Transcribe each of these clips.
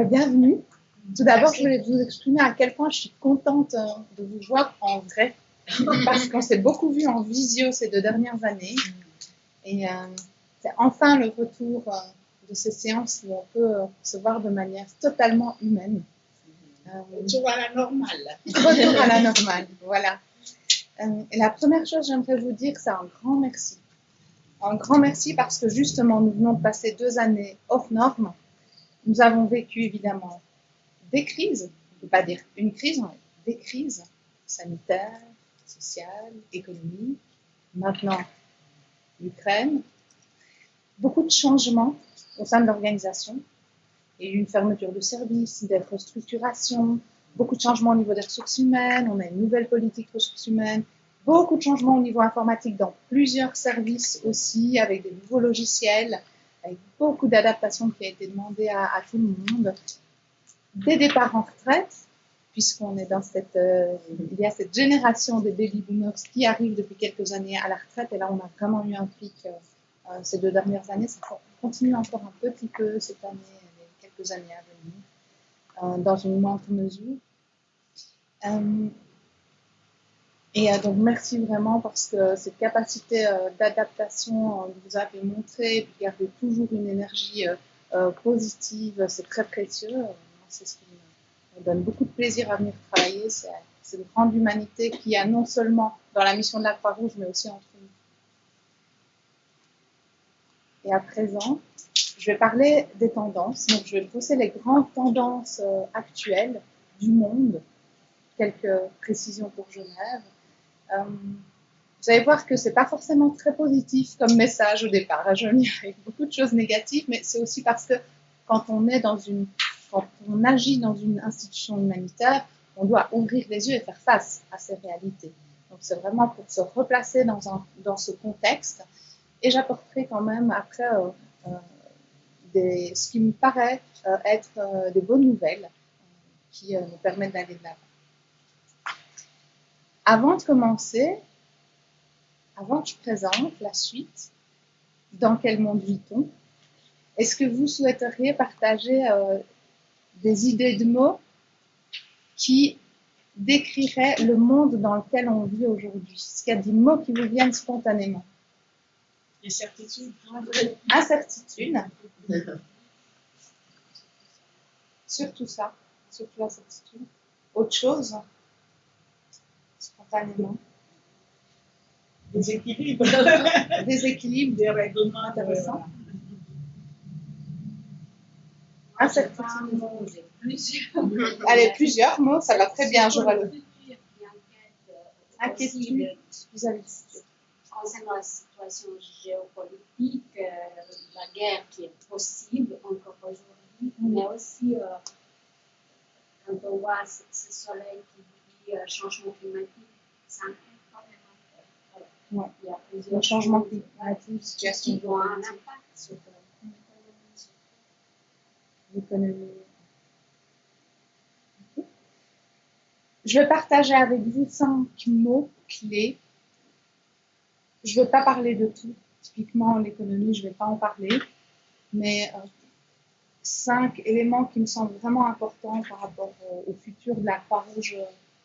Bienvenue. Tout d'abord, je voulais vous exprimer à quel point je suis contente de vous voir en vrai, parce qu'on s'est beaucoup vu en visio ces 2 dernières années. Et c'est enfin le retour de ces séances où on peut se voir de manière totalement humaine. Retour à la normale. Retour à la normale, voilà. Et la première chose que j'aimerais vous dire, c'est un grand merci. Un grand merci parce que justement, nous venons de passer 2 années off normes. Nous avons vécu évidemment des crises, on ne peut pas dire une crise, mais des crises sanitaires, sociales, économiques, maintenant l'Ukraine, beaucoup de changements au sein de l'organisation. Il y a eu une fermeture de services, des restructurations, beaucoup de changements au niveau des ressources humaines, on a une nouvelle politique ressources humaines, beaucoup de changements au niveau informatique dans plusieurs services aussi, avec des nouveaux logiciels, avec beaucoup d'adaptations qui a été demandées à tout le monde. Des départs en retraite, puisqu'on est dans il y a cette génération des baby boomers qui arrivent depuis quelques années à la retraite, et là on a vraiment eu un pic ces 2 dernières années, ça continue encore un petit peu cette année, et quelques années à venir, dans une moindre mesure. Donc merci vraiment parce que cette capacité d'adaptation que vous avez montrée, et puis garder toujours une énergie positive, c'est très précieux. C'est ce qui me donne beaucoup de plaisir à venir travailler, c'est une grande humanité qu'il y a non seulement dans la mission de la Croix-Rouge, mais aussi entre nous. Et à présent, je vais parler des tendances. Donc, je vais poser les grandes tendances actuelles du monde, quelques précisions pour Genève. Vous allez voir que ce n'est pas forcément très positif comme message au départ. Je viens avec beaucoup de choses négatives, mais c'est aussi parce que quand on agit dans une institution humanitaire, on doit ouvrir les yeux et faire face à ces réalités. Donc c'est vraiment pour se replacer dans ce contexte. Et j'apporterai quand même après ce qui me paraît être des bonnes nouvelles qui nous permettent d'aller de l'avant. Avant de commencer, avant que je présente la suite, dans quel monde vit-on, est-ce que vous souhaiteriez partager des idées de mots qui décriraient le monde dans lequel on vit aujourd'hui? Est-ce qu'il y a des mots qui vous viennent spontanément? Incertitude. Incertitude. Surtout ça, surtout l'incertitude. Autre chose, spontanément. Déséquilibre. Déséquilibre, Des règlements intéressants. Incertitude. Allez, plusieurs mots, ça va très bien, je vois le. Inquiétude vis-à-vis de ce concernant la situation géopolitique, la guerre qui est possible encore aujourd'hui, mais aussi quand on voit ce soleil qui dit changement climatique, ça inquiète énormément. Il y a plusieurs changements climatiques, qui ont un impact sur l'économie. Je vais partager avec vous 5 mots clés. Je ne vais pas parler de tout. Typiquement, l'économie, je ne vais pas en parler. Mais 5 éléments qui me semblent vraiment importants par rapport au futur de la Croix-Rouge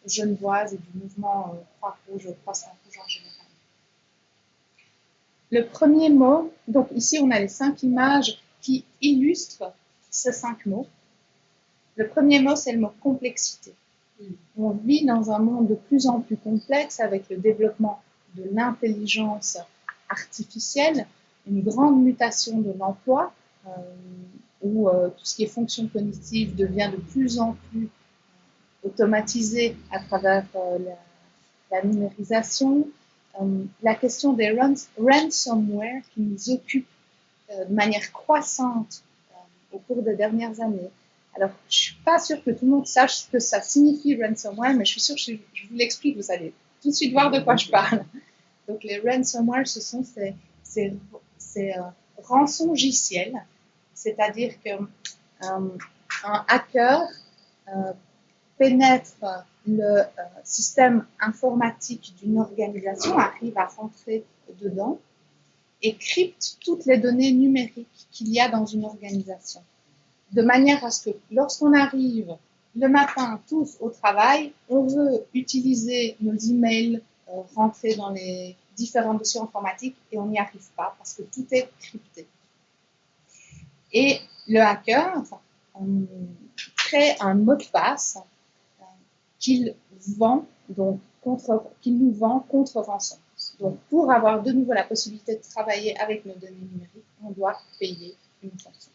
genevoise et du mouvement Croix-Rouge, Croix-Saint-Rouge en général. Le premier mot, donc ici on a les 5 images qui illustrent ces 5 mots. Le premier mot, c'est le mot complexité. On vit dans un monde de plus en plus complexe avec le développement de l'intelligence artificielle, une grande mutation de l'emploi, où tout ce qui est fonction cognitive devient de plus en plus automatisé à travers la numérisation. La question des ransomware qui nous occupe de manière croissante au cours des dernières années. Alors, je ne suis pas sûre que tout le monde sache ce que ça signifie ransomware, mais je suis sûre que je vous l'explique, vous allez tout de suite voir de quoi je parle. Donc, les ransomware, ce sont ces rançongiciels, c'est-à-dire qu'un hacker pénètre le système informatique d'une organisation, arrive à rentrer dedans et crypte toutes les données numériques qu'il y a dans une organisation. de manière à ce que lorsqu'on arrive le matin tous au travail, on veut utiliser nos emails, rentrer dans les différents dossiers informatiques et on n'y arrive pas parce que tout est crypté. Et le hacker crée un mot de passe qu'il nous vend contre rançon. Donc, pour avoir de nouveau la possibilité de travailler avec nos données numériques, on doit payer une rançon.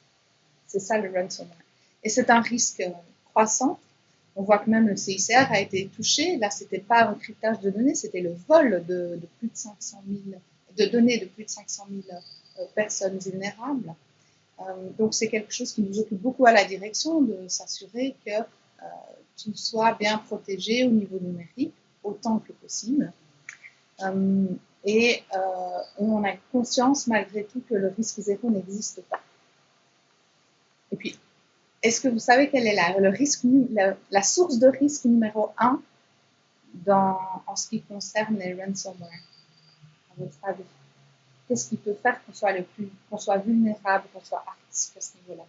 C'est ça le ransomware. Et c'est un risque croissant. On voit que même le CICR a été touché. Là, c'était pas un cryptage de données, c'était le vol de plus de 500 000, de données de plus de 500 000 personnes vulnérables. Donc, c'est quelque chose qui nous occupe beaucoup à la direction, de s'assurer que tout soit bien protégé au niveau numérique, autant que possible. Et on a conscience, malgré tout, que le risque zéro n'existe pas. Et puis, est-ce que vous savez quelle est la source de risque numéro 1 en ce qui concerne les ransomware, à votre avis? Qu'est-ce qui peut faire qu'on soit vulnérable, qu'on soit à risque à ce niveau-là?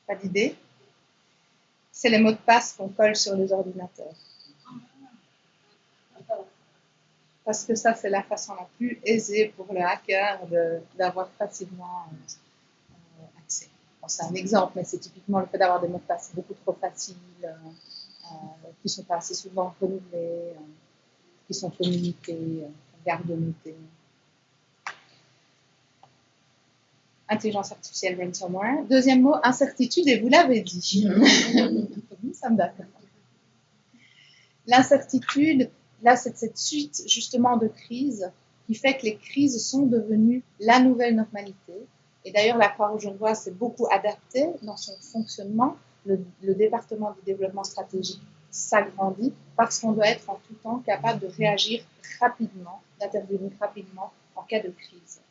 Pas d'idée? C'est les mots de passe qu'on colle sur les ordinateurs. Parce que ça, c'est la façon la plus aisée pour le hacker d'avoir facilement accès. Bon, c'est un exemple, mais c'est typiquement le fait d'avoir des mots de passe beaucoup trop faciles, qui ne sont pas assez souvent renouvelés, qui sont communiqués, garde-notés. Intelligence artificielle, ransomware. Deuxième mot, incertitude, et vous l'avez dit. Ça me d'accord. L'incertitude, là, c'est cette suite justement de crises qui fait que les crises sont devenues la nouvelle normalité. Et d'ailleurs, la Croix-Rouge genevoise s'est beaucoup adaptée dans son fonctionnement. Le département du développement stratégique s'agrandit parce qu'on doit être en tout temps capable de réagir rapidement, d'intervenir rapidement en cas de crise.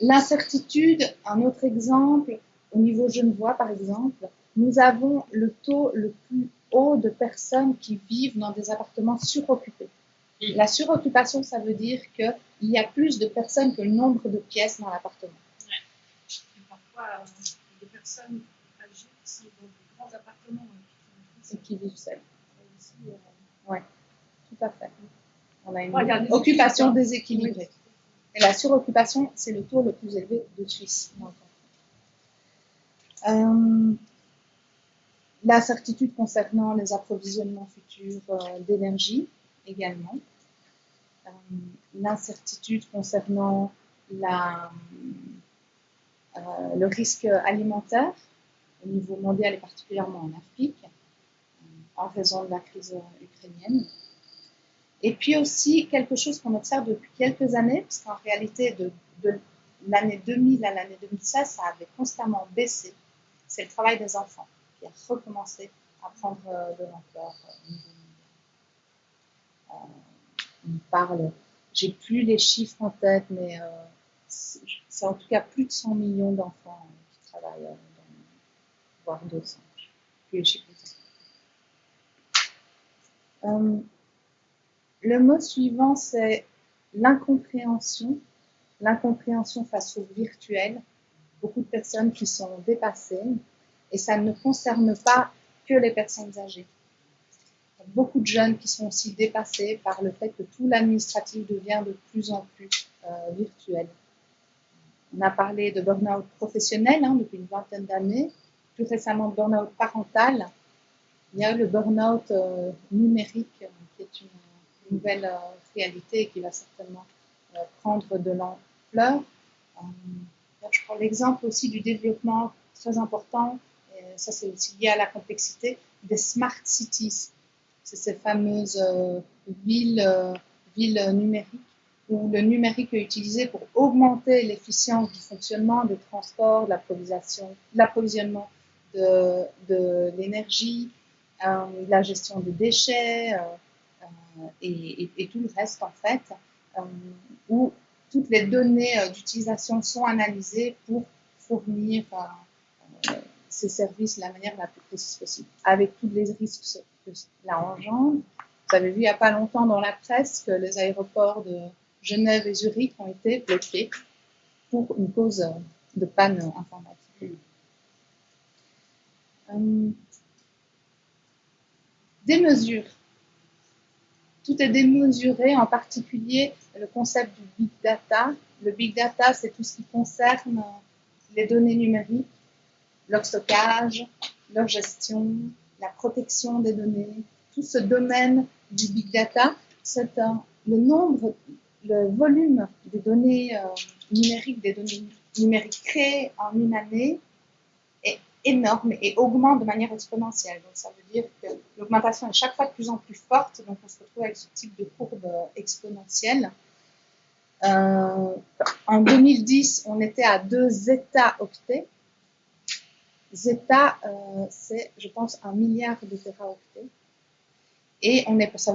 L'incertitude, un autre exemple, au niveau genevois par exemple, nous avons le taux le plus haut de personnes qui vivent dans des appartements suroccupés. La suroccupation, ça veut dire qu'il y a plus de personnes que le nombre de pièces dans l'appartement. Ouais. Et parfois, des personnes âgées qui sont dans de grands appartements et qui vivent seules. Oui, tout à fait. On a une occupation déséquilibrée. Et la suroccupation, c'est le taux le plus élevé de Suisse. L'incertitude concernant les approvisionnements futurs d'énergie également. L'incertitude concernant le risque alimentaire au niveau mondial et particulièrement en Afrique en raison de la crise ukrainienne. Et puis aussi quelque chose qu'on observe depuis quelques années, parce qu'en réalité de l'année 2000 à l'année 2016, ça avait constamment baissé. C'est le travail des enfants qui a recommencé à prendre de l'ampleur au niveau mondial. On parle, j'ai plus les chiffres en tête, mais c'est en tout cas plus de 100 millions d'enfants qui travaillent, voire 200. Plus les chiffres exacts. Le mot suivant, c'est l'incompréhension. L'incompréhension face au virtuel. Beaucoup de personnes qui sont dépassées. Et ça ne concerne pas que les personnes âgées. Beaucoup de jeunes qui sont aussi dépassés par le fait que tout l'administratif devient de plus en plus virtuel. On a parlé de burn-out professionnel depuis une vingtaine d'années. Plus récemment, de burn-out parental. Il y a le burn-out numérique qui est une nouvelle réalité qui va certainement prendre de l'ampleur. Je prends l'exemple aussi du développement très important, et ça c'est aussi lié à la complexité, des smart cities. C'est ces fameuses villes numériques où le numérique est utilisé pour augmenter l'efficience du fonctionnement des transports, de l'approvisionnement de l'énergie, de la gestion des déchets et tout le reste en fait, où toutes les données d'utilisation sont analysées pour fournir ces services de la manière la plus précise possible, avec tous les risques que cela engendre. Vous avez vu il n'y a pas longtemps dans la presse que les aéroports de Genève et Zurich ont été bloqués pour une cause de panne informatique. Des mesures. Tout est démesuré, en particulier le concept du big data. Le big data, c'est tout ce qui concerne les données numériques, leur stockage, leur gestion, la protection des données. Tout ce domaine du big data, c'est le volume des données numériques, des données numériques créées en une année est énorme et augmente de manière exponentielle. Donc ça veut dire que l'augmentation est chaque fois de plus en plus forte, donc on se retrouve avec ce type de courbe exponentielle. En 2010, on était à 2 zeta-octets. Zeta, c'est, je pense, 1 milliard de téraoctets. Et ça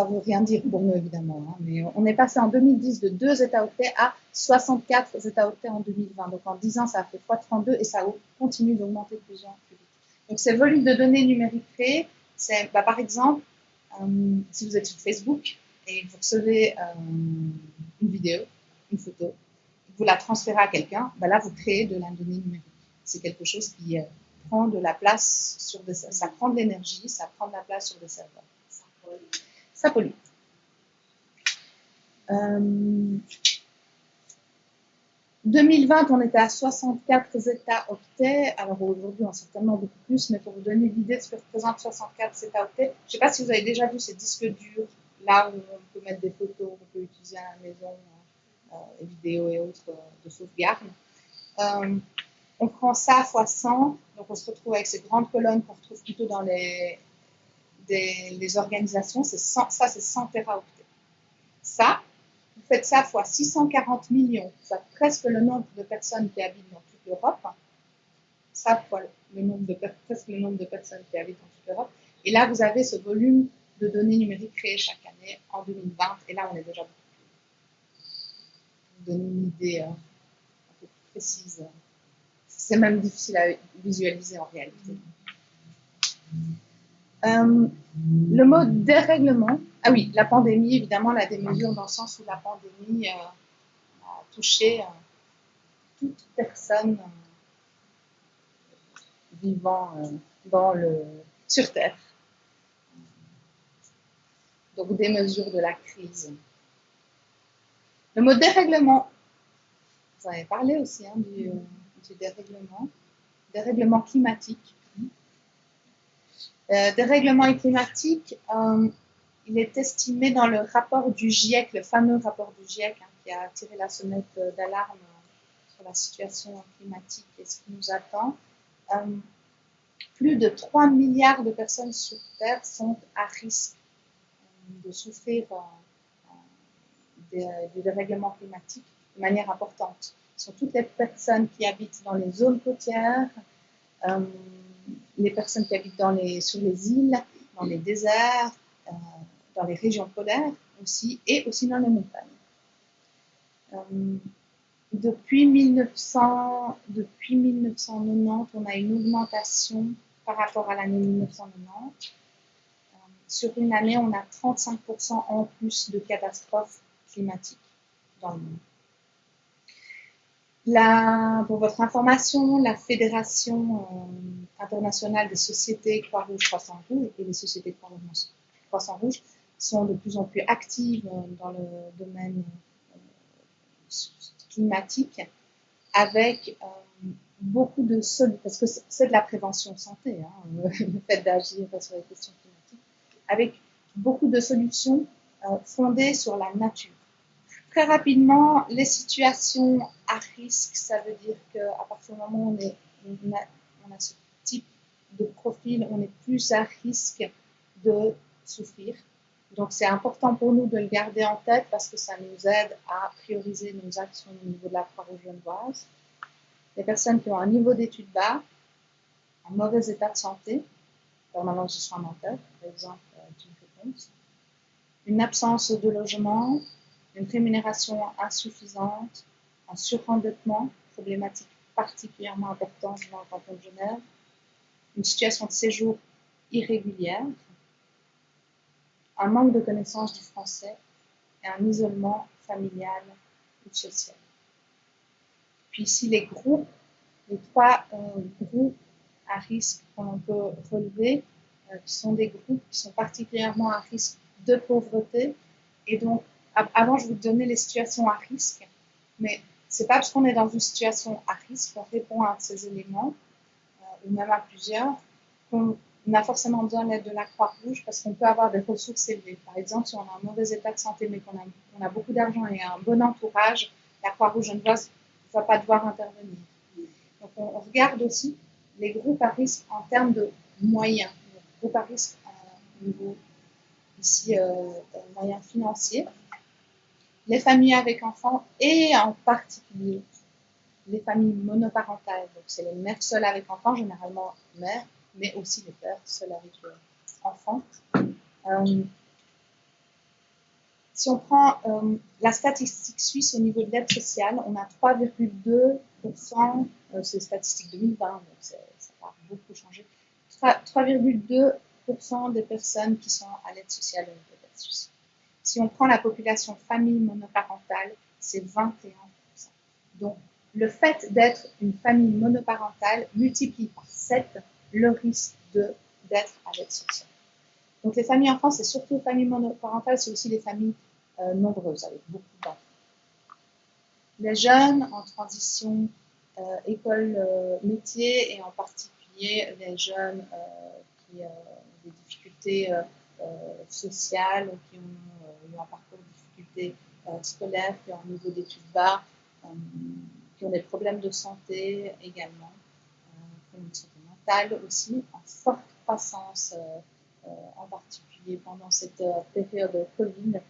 veut rien dire pour nous, évidemment, hein, mais on est passé en 2010 de 2 zeta-octets à 64 zeta-octets en 2020. Donc en 10 ans, ça a fait x32 et ça continue d'augmenter de plus en plus vite. Donc ces volumes de données numériques créés, c'est, par exemple, si vous êtes sur Facebook et vous recevez une vidéo, une photo, vous la transférez à quelqu'un, là vous créez de la donnée numérique. C'est quelque chose qui prend de la place sur des serveurs. Ça prend de l'énergie, ça prend de la place sur des serveurs. Ça pollue. 2020, on était à 64 zeta-octets. Alors aujourd'hui, on a certainement beaucoup plus, mais pour vous donner l'idée de ce que représente 64 zeta-octets, je ne sais pas si vous avez déjà vu ces disques durs, là où on peut mettre des photos, on peut utiliser à la maison, les vidéos et autres de sauvegarde. On prend ça x 100, donc on se retrouve avec ces grandes colonnes qu'on retrouve plutôt dans les organisations, c'est 100 téraoctets. Ça, vous faites ça fois 640 millions, c'est presque le nombre de personnes qui habitent dans toute l'Europe. Ça fois presque le nombre de personnes qui habitent dans toute l'Europe. Et là, vous avez ce volume de données numériques créées chaque année en 2020. Et là, on est déjà beaucoup plus. Pour vous donner une idée un peu plus précise. C'est même difficile à visualiser en réalité. Le mot dérèglement, ah oui, la pandémie, évidemment, la démesure dans le sens où la pandémie a touché toute personne vivant sur Terre. Donc, des mesures de la crise. Le mot dérèglement, vous en avez parlé aussi du dérèglement climatique. Dérèglement climatique, il est estimé dans le rapport du GIEC, le fameux rapport du GIEC qui a tiré la sonnette d'alarme sur la situation climatique et ce qui nous attend. Plus de 3 milliards de personnes sur Terre sont à risque de souffrir du dérèglement climatique de manière importante. Ce sont toutes les personnes qui habitent dans les zones côtières, les personnes qui habitent sur les îles, dans les déserts, dans les régions polaires aussi, et aussi dans les montagnes. Depuis 1990, on a une augmentation par rapport à l'année 1990. Sur une année, on a 35% en plus de catastrophes climatiques dans le monde. Pour votre information, la Fédération internationale des sociétés Croix-Rouge, Croissant-Rouge et les sociétés Croissant-Rouge sont de plus en plus actives dans le domaine climatique avec beaucoup de solutions, parce que c'est de la prévention santé, le fait d'agir sur les questions climatiques, avec beaucoup de solutions fondées sur la nature. Très rapidement, les situations à risque, ça veut dire qu'à partir du moment où on a ce type de profil, on est plus à risque de souffrir. Donc, c'est important pour nous de le garder en tête parce que ça nous aide à prioriser nos actions au niveau de la Croix-Rouge genevoise. Les personnes qui ont un niveau d'études bas, un mauvais état de santé, permanence de soins dentaires, par exemple, une réponse, une absence de logement, une rémunération insuffisante, un surendettement, problématique particulièrement importante dans le canton de Genève, une situation de séjour irrégulière, un manque de connaissance du français et un isolement familial ou social. puis ici, les groupes, les trois groupes à risque qu'on peut relever, qui sont des groupes qui sont particulièrement à risque de pauvreté. Et donc, avant, je vous donnais les situations à risque, mais c'est pas parce qu'on est dans une situation à risque qu'on répond à un de ces éléments, ou même à plusieurs, qu'on a forcément besoin de l'aide de la Croix-Rouge parce qu'on peut avoir des ressources élevées. Par exemple, si on a un mauvais état de santé mais qu'on a beaucoup d'argent et un bon entourage, la Croix-Rouge ne va pas devoir intervenir. Donc on regarde aussi les groupes à risque en termes de moyens. Donc, groupes à risque au niveau ici moyens financiers, les familles avec enfants et en particulier les familles monoparentales. Donc c'est les mères seules avec enfants, généralement mères, mais aussi les pères seuls avec enfants. Si on prend la statistique suisse au niveau de l'aide sociale, on a 3,2%, c'est statistique 2020, donc ça va beaucoup changer, 3,2% des personnes qui sont à l'aide sociale au niveau de l'aide Suisse. Si on prend la population famille monoparentale, c'est 21%. Donc, le fait d'être une famille monoparentale multiplie par 7 le risque d'être à l'aide sociale. Donc, les familles en France, c'est surtout les familles monoparentales, c'est aussi les familles nombreuses, avec beaucoup d'enfants. Les jeunes en transition école-métier, et en particulier les jeunes qui ont des difficultés sociales, qui ont eu un parcours de difficultés scolaires, qui ont un niveau d'études bas, qui ont des problèmes de santé également, qui ont une santé mentale aussi, en forte croissance, en particulier pendant cette période de Covid.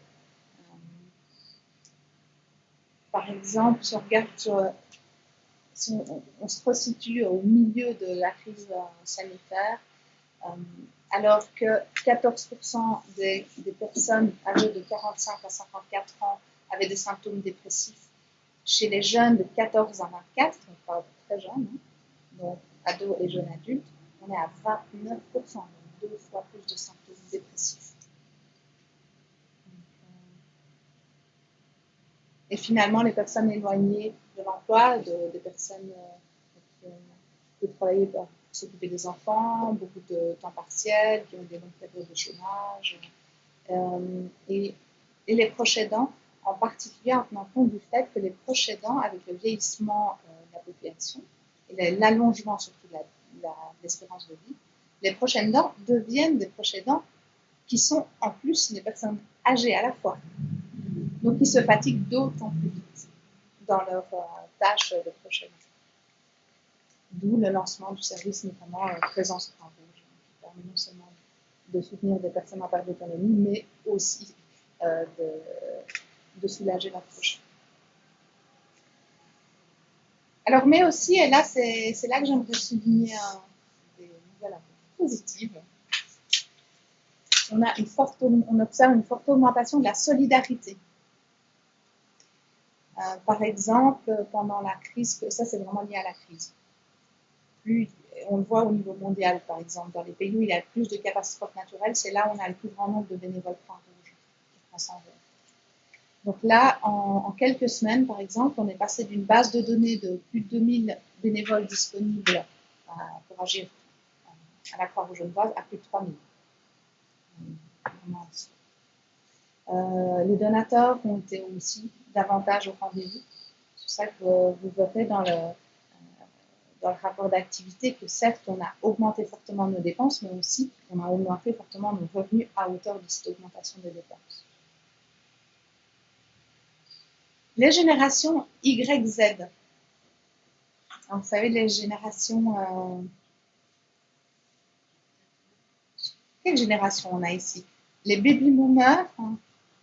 Par exemple, si on regarde si on se resitue au milieu de la crise sanitaire, alors que 14% des personnes âgées de 45 à 54 ans avaient des symptômes dépressifs. Chez les jeunes de 14 à 24, donc pas très jeunes, hein, donc ados et jeunes adultes, on est à 29%, donc 2 fois plus de symptômes dépressifs. Et finalement, les personnes éloignées de l'emploi, des personnes qui ont travaillé pour s'occuper des enfants, beaucoup de temps partiel, qui ont des longues périodes de chômage, et les proches aidants, en particulier en tenant compte du fait que les proches aidants, avec le vieillissement de la population et l'allongement surtout de l'espérance de vie, les proches aidants deviennent des proches aidants qui sont en plus des personnes âgées à la fois. Donc, ils se fatiguent d'autant plus vite dans leur tâche de proche aidant. D'où le lancement du service, notamment Présence Croix-Rouge, qui permet non seulement de soutenir des personnes en perte d'autonomie, mais aussi de soulager la proche. Alors, mais aussi, et là, c'est là que j'aimerais souligner des nouvelles positives. On observe une forte augmentation de la solidarité. Par exemple, pendant la crise, ça c'est vraiment lié à la crise. On le voit au niveau mondial, par exemple, dans les pays où il y a plus de catastrophes naturelles, c'est là où on a le plus grand nombre de bénévoles Croix-Rouge qui prend s'en va. Donc là, en quelques semaines, par exemple, on est passé d'une base de données de plus de 2000 bénévoles disponibles pour agir à la Croix-Rouge genevoise à plus de 3000. Les donateurs ont été aussi davantage au rendez-vous. C'est pour ça que vous verrez dans le rapport d'activité que certes, on a augmenté fortement nos dépenses, mais aussi on a augmenté fortement nos revenus à hauteur de cette augmentation des dépenses. Les générations YZ. Alors, vous savez, les générations... quelle génération on a ici? Les baby boomers, hein,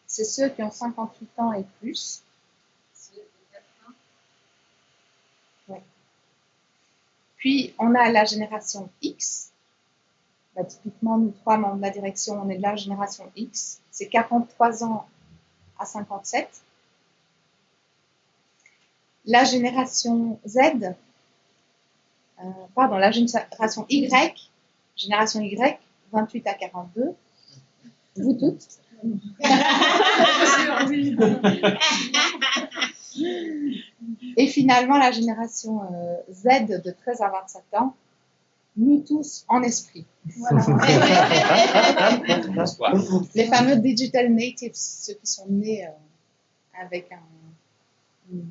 c'est ceux qui ont 58 ans et plus. Ouais. Puis, on a la génération X. Bah, typiquement, nous trois membres de la direction, on est de la génération X. C'est 43 ans à 57. La génération Z, la génération Y, 28 à 42. Vous toutes. Et finalement, la génération Z de 13 à 27 ans, nous tous en esprit. Voilà. Les fameux digital natives, ceux qui sont nés avec une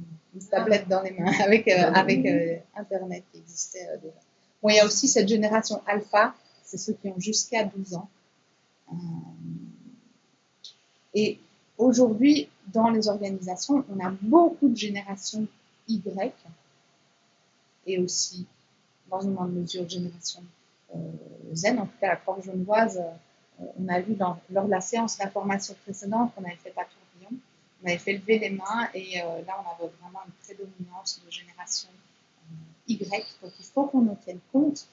tablette dans les mains, avec Internet qui existait déjà. Bon, il y a aussi cette génération alpha, c'est ceux qui ont jusqu'à 12 ans. Et aujourd'hui, dans les organisations, on a beaucoup de générations Y et aussi, dans une moindre mesure, génération Z. En tout cas, la Croix genevoise, on a vu lors de la séance d'information précédente qu'on avait fait à Tourbillon, on avait fait lever les mains et là, on avait vraiment une prédominance de génération Y. Donc, il faut qu'on en tienne compte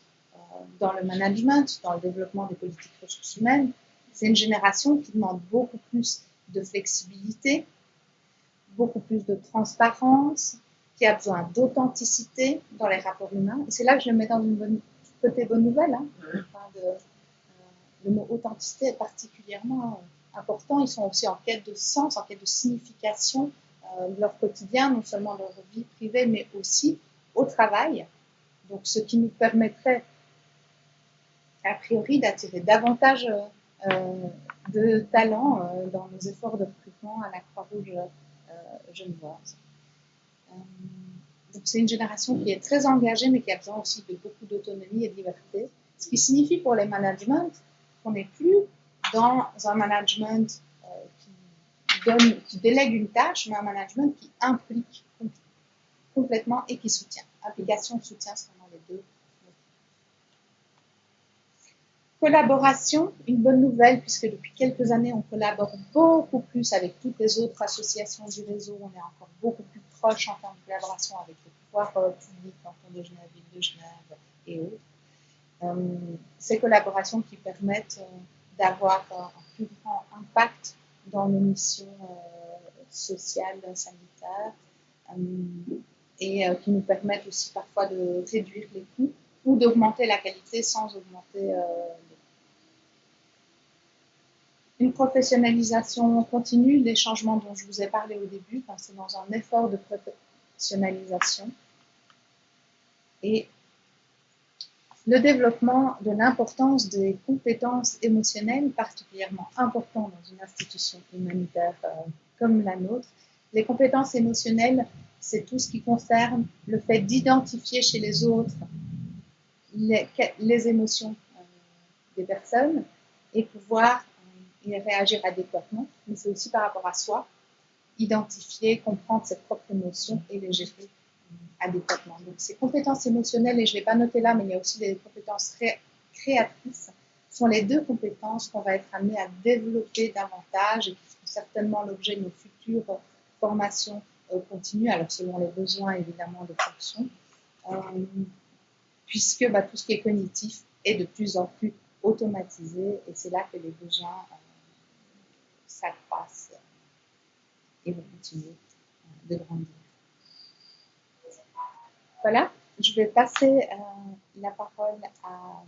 dans le management, dans le développement des politiques ressources humaines. C'est une génération qui demande beaucoup plus de flexibilité, beaucoup plus de transparence, qui a besoin d'authenticité dans les rapports humains. Et c'est là que je le mets dans une côté bonne nouvelle. Hein. Le mot authenticité est particulièrement important. Ils sont aussi en quête de sens, en quête de signification de leur quotidien, non seulement de leur vie privée, mais aussi au travail. Donc, ce qui nous permettrait, a priori, d'attirer davantage de talents dans nos efforts de recrutement à la Croix-Rouge genevoise. Donc, c'est une génération qui est très engagée, mais qui a besoin aussi de beaucoup d'autonomie et de liberté. Ce qui signifie pour les managements qu'on n'est plus dans un management qui délègue une tâche, mais un management qui implique complètement et qui soutient. Implication, soutien, c'est vraiment les deux. Collaboration, une bonne nouvelle, puisque depuis quelques années, on collabore beaucoup plus avec toutes les autres associations du réseau. On est encore beaucoup plus proche en termes de collaboration avec les pouvoirs publics, canton de Genève, ville de Genève et autres. Ces collaborations qui permettent d'avoir un plus grand impact dans nos missions sociales, sanitaires, et qui nous permettent aussi parfois de réduire les coûts ou d'augmenter la qualité sans augmenter une professionnalisation continue des changements dont je vous ai parlé au début. C'est dans un effort de professionnalisation et le développement de l'importance des compétences émotionnelles, particulièrement important dans une institution humanitaire comme la nôtre. Les compétences émotionnelles, c'est tout ce qui concerne le fait d'identifier chez les autres les émotions des personnes et pouvoir y réagir adéquatement, mais c'est aussi par rapport à soi, identifier, comprendre ses propres émotions et les gérer adéquatement. Donc ces compétences émotionnelles, et je ne l'ai pas noté là, mais il y a aussi des compétences créatrices, sont les deux compétences qu'on va être amené à développer davantage et qui seront certainement l'objet de nos futures formations continues, alors selon les besoins évidemment de fonction, puisque tout ce qui est cognitif est de plus en plus automatisé et c'est là que les besoins s'accroissent et vont continuer de grandir. Voilà, je vais passer la parole à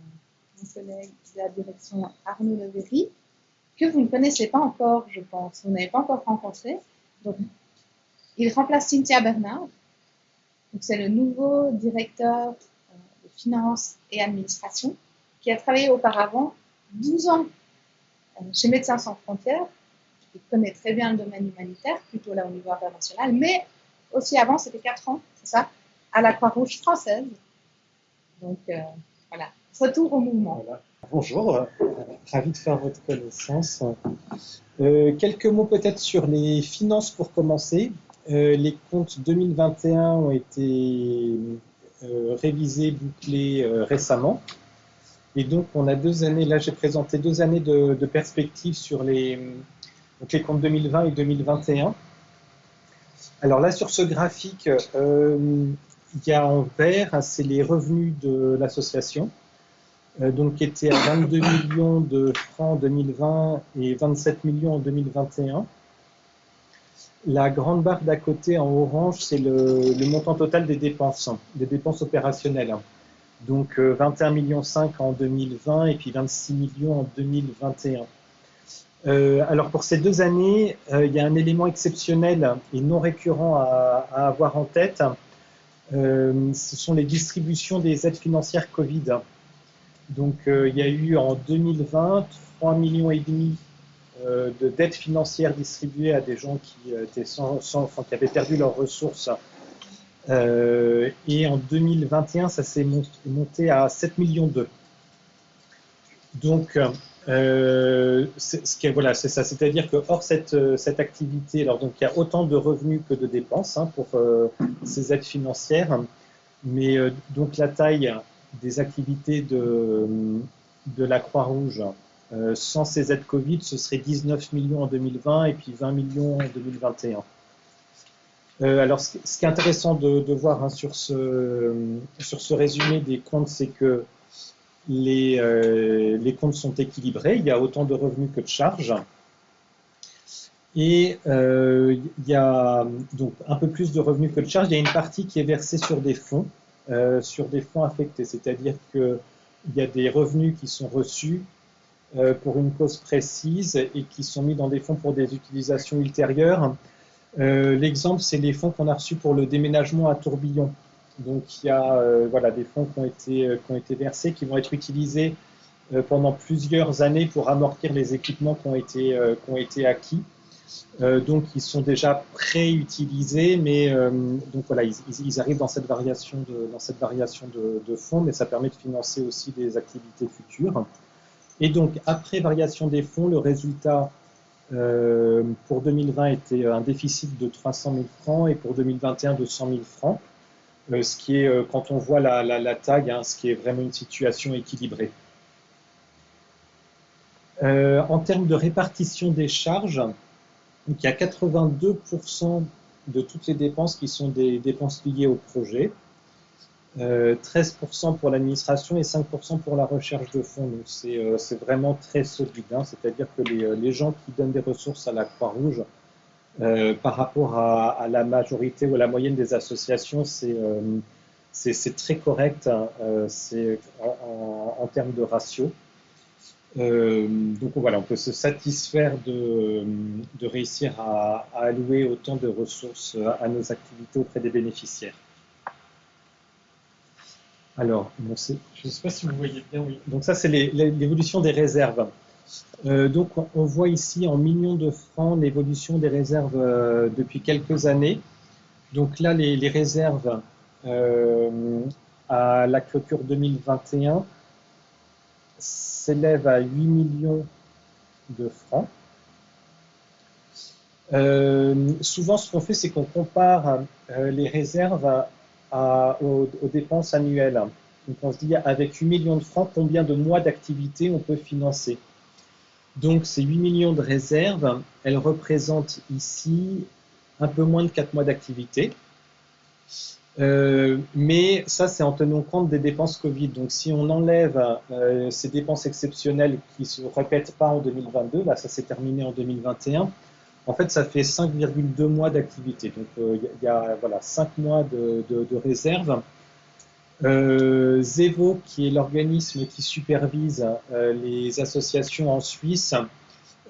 mon collègue de la direction Arnaud Levéry, que vous ne connaissez pas encore, je pense. Vous n'avez pas encore rencontré. Donc, il remplace Cynthia Bernard. C'est le nouveau directeur de finances et administration qui a travaillé auparavant 12 ans chez Médecins sans frontières. Il connaît très bien le domaine humanitaire, plutôt là au niveau international, mais aussi avant, c'était 4 ans, c'est ça, à la Croix-Rouge française. Donc, voilà, retour au mouvement. Voilà. Bonjour, ravi de faire votre connaissance. Quelques mots peut-être sur les finances pour commencer. Les comptes 2021 ont été révisés, bouclés récemment. Et donc, on a 2 années, là j'ai présenté 2 années de perspectives sur les comptes 2020 et 2021. Alors là, sur ce graphique, il y a en vert, c'est les revenus de l'association, donc qui étaient à 22 millions de francs en 2020 et 27 millions en 2021. La grande barre d'à côté en orange, c'est le montant total des dépenses opérationnelles. Donc 21,5 millions en 2020 et puis 26 millions en 2021. Alors pour ces 2 années, il y a un élément exceptionnel et non récurrent à avoir en tête. Ce sont les distributions des aides financières Covid. Donc il y a eu en 2020 3,5 millions de dettes financières distribuées à des gens qui étaient qui avaient perdu leurs ressources. Et en 2021, ça s'est monté à 7,2 millions. Donc, voilà, c'est ça. C'est-à-dire que hors cette activité, alors donc il y a autant de revenus que de dépenses pour ces aides financières, mais donc la taille des activités de la Croix-Rouge sans ces aides Covid, ce serait 19 millions en 2020 et puis 20 millions en 2021. Alors, ce qui est intéressant de voir sur ce résumé des comptes, c'est que les comptes sont équilibrés, il y a autant de revenus que de charges. Et il y a donc un peu plus de revenus que de charges. Il y a une partie qui est versée sur des fonds affectés, c'est-à-dire qu'il y a des revenus qui sont reçus pour une cause précise et qui sont mis dans des fonds pour des utilisations ultérieures. L'exemple, c'est les fonds qu'on a reçus pour le déménagement à Tourbillon. Donc, il y a voilà, des fonds qui ont été versés, qui vont être utilisés pendant plusieurs années pour amortir les équipements qui ont été acquis. Donc, ils sont déjà pré-utilisés, mais donc voilà, ils arrivent dans cette variation de fonds, mais ça permet de financer aussi des activités futures. Et donc, après variation des fonds, le résultat pour 2020 était un déficit de 300 000 francs et pour 2021 de 100 000 francs. Ce qui est, quand on voit la taille, ce qui est vraiment une situation équilibrée. En termes de répartition des charges, donc il y a 82% de toutes les dépenses qui sont des dépenses liées au projet, 13% pour l'administration et 5% pour la recherche de fonds. Donc c'est vraiment très solide, c'est-à-dire que les gens qui donnent des ressources à la Croix-Rouge, par rapport à la majorité ou à la moyenne des associations, c'est très correct c'est en termes de ratio. Donc voilà, on peut se satisfaire de réussir à allouer autant de ressources à nos activités auprès des bénéficiaires. Alors, bon, je ne sais pas si vous voyez bien, oui. Donc ça, c'est l'évolution des réserves. Donc on voit ici en millions de francs l'évolution des réserves depuis quelques années. Donc là, les réserves à la clôture 2021 s'élèvent à 8 millions de francs. Souvent, ce qu'on fait, c'est qu'on compare les réserves aux dépenses annuelles. Donc on se dit, avec 8 millions de francs, combien de mois d'activité on peut financer? Donc ces 8 millions de réserves, elles représentent ici un peu moins de 4 mois d'activité. Mais ça, c'est en tenant compte des dépenses Covid. Donc si on enlève ces dépenses exceptionnelles qui ne se répètent pas en 2022, là ça s'est terminé en 2021, en fait ça fait 5,2 mois d'activité. Donc il y a voilà, 5 mois de réserve. Zevo, qui est l'organisme qui supervise les associations en Suisse,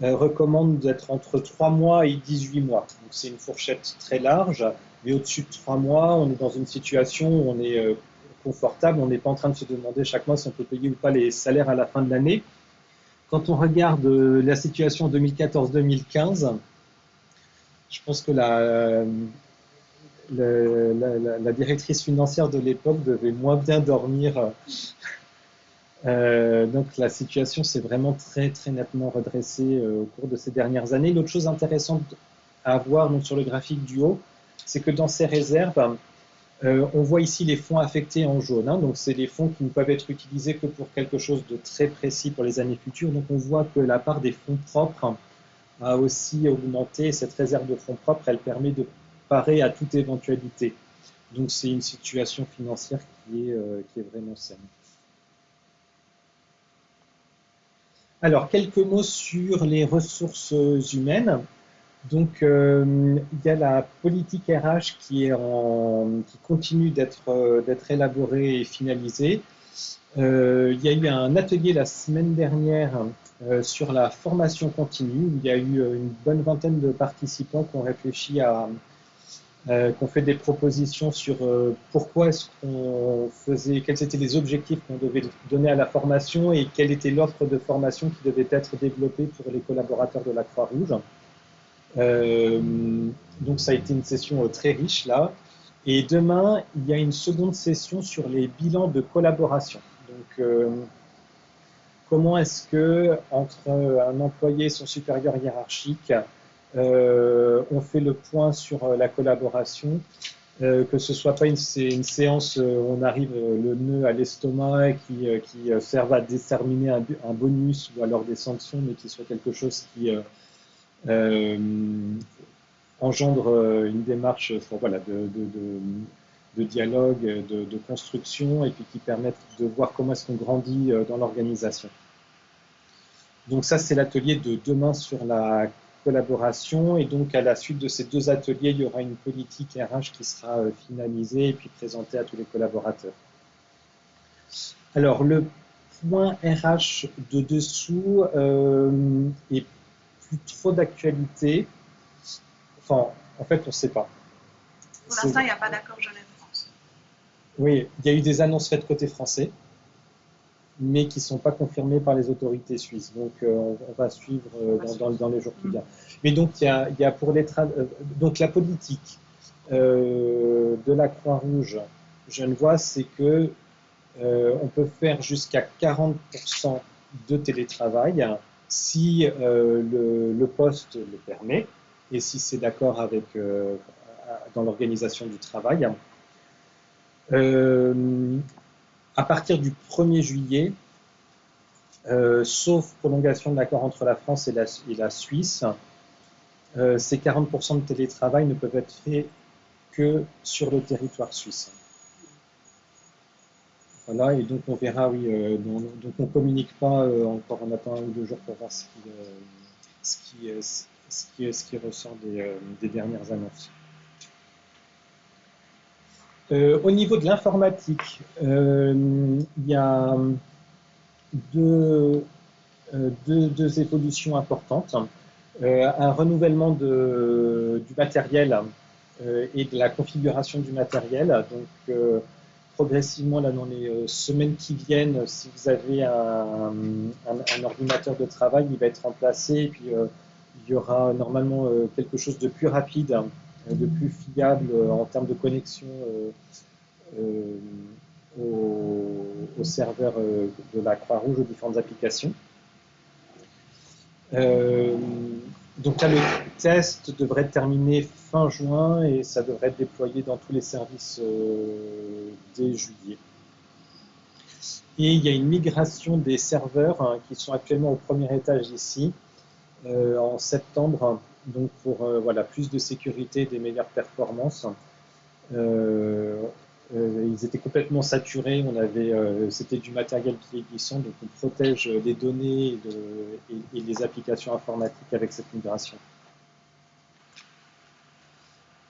recommande d'être entre 3 mois et 18 mois. Donc c'est une fourchette très large, mais au-dessus de 3 mois, on est dans une situation où on est confortable, on n'est pas en train de se demander chaque mois si on peut payer ou pas les salaires à la fin de l'année. Quand on regarde la situation 2014-2015, je pense que la directrice financière de l'époque devait moins bien dormir. Donc la situation s'est vraiment très très nettement redressée au cours de ces dernières années. L'autre chose intéressante à voir donc, sur le graphique du haut, c'est que dans ces réserves, on voit ici les fonds affectés en jaune. Donc c'est les fonds qui ne peuvent être utilisés que pour quelque chose de très précis pour les années futures. Donc on voit que la part des fonds propres a aussi augmenté. Cette réserve de fonds propres, elle permet de parer à toute éventualité. Donc c'est une situation financière qui est vraiment saine. Alors, quelques mots sur les ressources humaines. Donc, il y a la politique RH qui continue d'être élaborée et finalisée. Il y a eu un atelier la semaine dernière sur la formation continue, où il y a eu une bonne vingtaine de participants qui ont réfléchi qui ont fait des propositions sur pourquoi est-ce qu'on faisait, quels étaient les objectifs qu'on devait donner à la formation et quelle était l'offre de formation qui devait être développée pour les collaborateurs de la Croix-Rouge. Donc ça a été une session très riche là. Et demain, il y a une seconde session sur les bilans de collaboration. Donc, comment est-ce que entre un employé et son supérieur hiérarchique, on fait le point sur la collaboration, que ce soit pas une séance où on arrive le nœud à l'estomac et qui serve à déterminer un bonus ou alors des sanctions, mais qui soit quelque chose qui engendre une démarche voilà, de dialogue, de construction, et puis qui permettent de voir comment est-ce qu'on grandit dans l'organisation. Donc ça, c'est l'atelier de demain sur la collaboration, et donc à la suite de ces deux ateliers, il y aura une politique RH qui sera finalisée et puis présentée à tous les collaborateurs. Alors, le point RH de dessous est plus trop d'actualité. Enfin, en fait, on ne sait pas. Pour l'instant, il n'y a pas d'accord Genève-France. Oui, il y a eu des annonces faites côté français, mais qui ne sont pas confirmées par les autorités suisses. Donc, on va suivre dans les jours qui viennent. Mais donc, il y a pour les donc la politique de la Croix-Rouge genevoise, c'est que on peut faire jusqu'à 40% de télétravail si le poste le permet et si c'est d'accord avec dans l'organisation du travail. À partir du 1er juillet, sauf prolongation de l'accord entre la France et la Suisse, ces 40% de télétravail ne peuvent être faits que sur le territoire suisse. Voilà, et donc on verra, oui, donc on ne communique pas encore, on attend 1 ou 2 jours pour voir ce qui ressort des dernières annonces. Au niveau de l'informatique, il y a deux évolutions importantes. Un renouvellement du matériel et de la configuration du matériel. Donc, progressivement, là, dans les semaines qui viennent, si vous avez un ordinateur de travail, il va être remplacé, et puis il y aura normalement quelque chose de plus rapide, de plus fiable en termes de connexion au serveur de la Croix-Rouge, aux différentes applications. Donc là, le test devrait être terminé fin juin et ça devrait être déployé dans tous les services dès juillet. Et il y a une migration des serveurs qui sont actuellement au premier étage ici en septembre, donc pour voilà, plus de sécurité et des meilleures performances. Ils étaient complètement saturés, c'était du matériel vieillissant, donc on protège les données et les applications informatiques avec cette migration.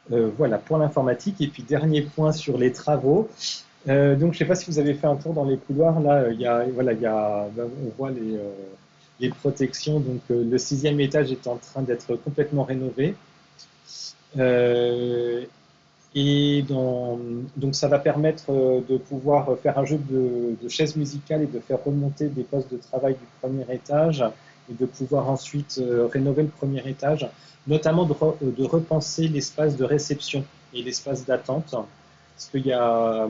Voilà pour l'informatique. Et puis dernier point sur les travaux. Donc je ne sais pas si vous avez fait un tour dans les couloirs, là on voit les protections, donc le 6e étage est en train d'être complètement rénové. Et donc ça va permettre de pouvoir faire un jeu de chaises musicales et de faire remonter des postes de travail du premier étage et de pouvoir ensuite rénover le premier étage, notamment de repenser l'espace de réception et l'espace d'attente. Parce qu'il y a,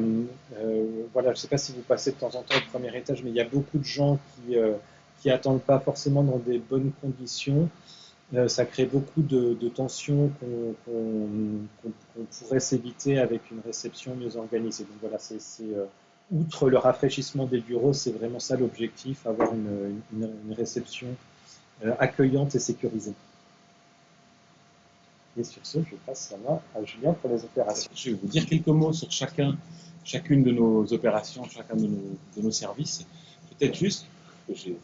voilà, je ne sais pas si vous passez de temps en temps au premier étage, mais il y a beaucoup de gens qui attendent pas forcément dans des bonnes conditions. Ça crée beaucoup de tensions qu'on pourrait s'éviter avec une réception mieux organisée. Donc voilà, outre le rafraîchissement des bureaux, c'est vraiment ça l'objectif, avoir une réception accueillante et sécurisée. Et sur ce, je passe la main à Julien pour les opérations. Je vais vous dire quelques mots sur chacune de nos opérations, chacun de nos services. Peut-être juste que j'ai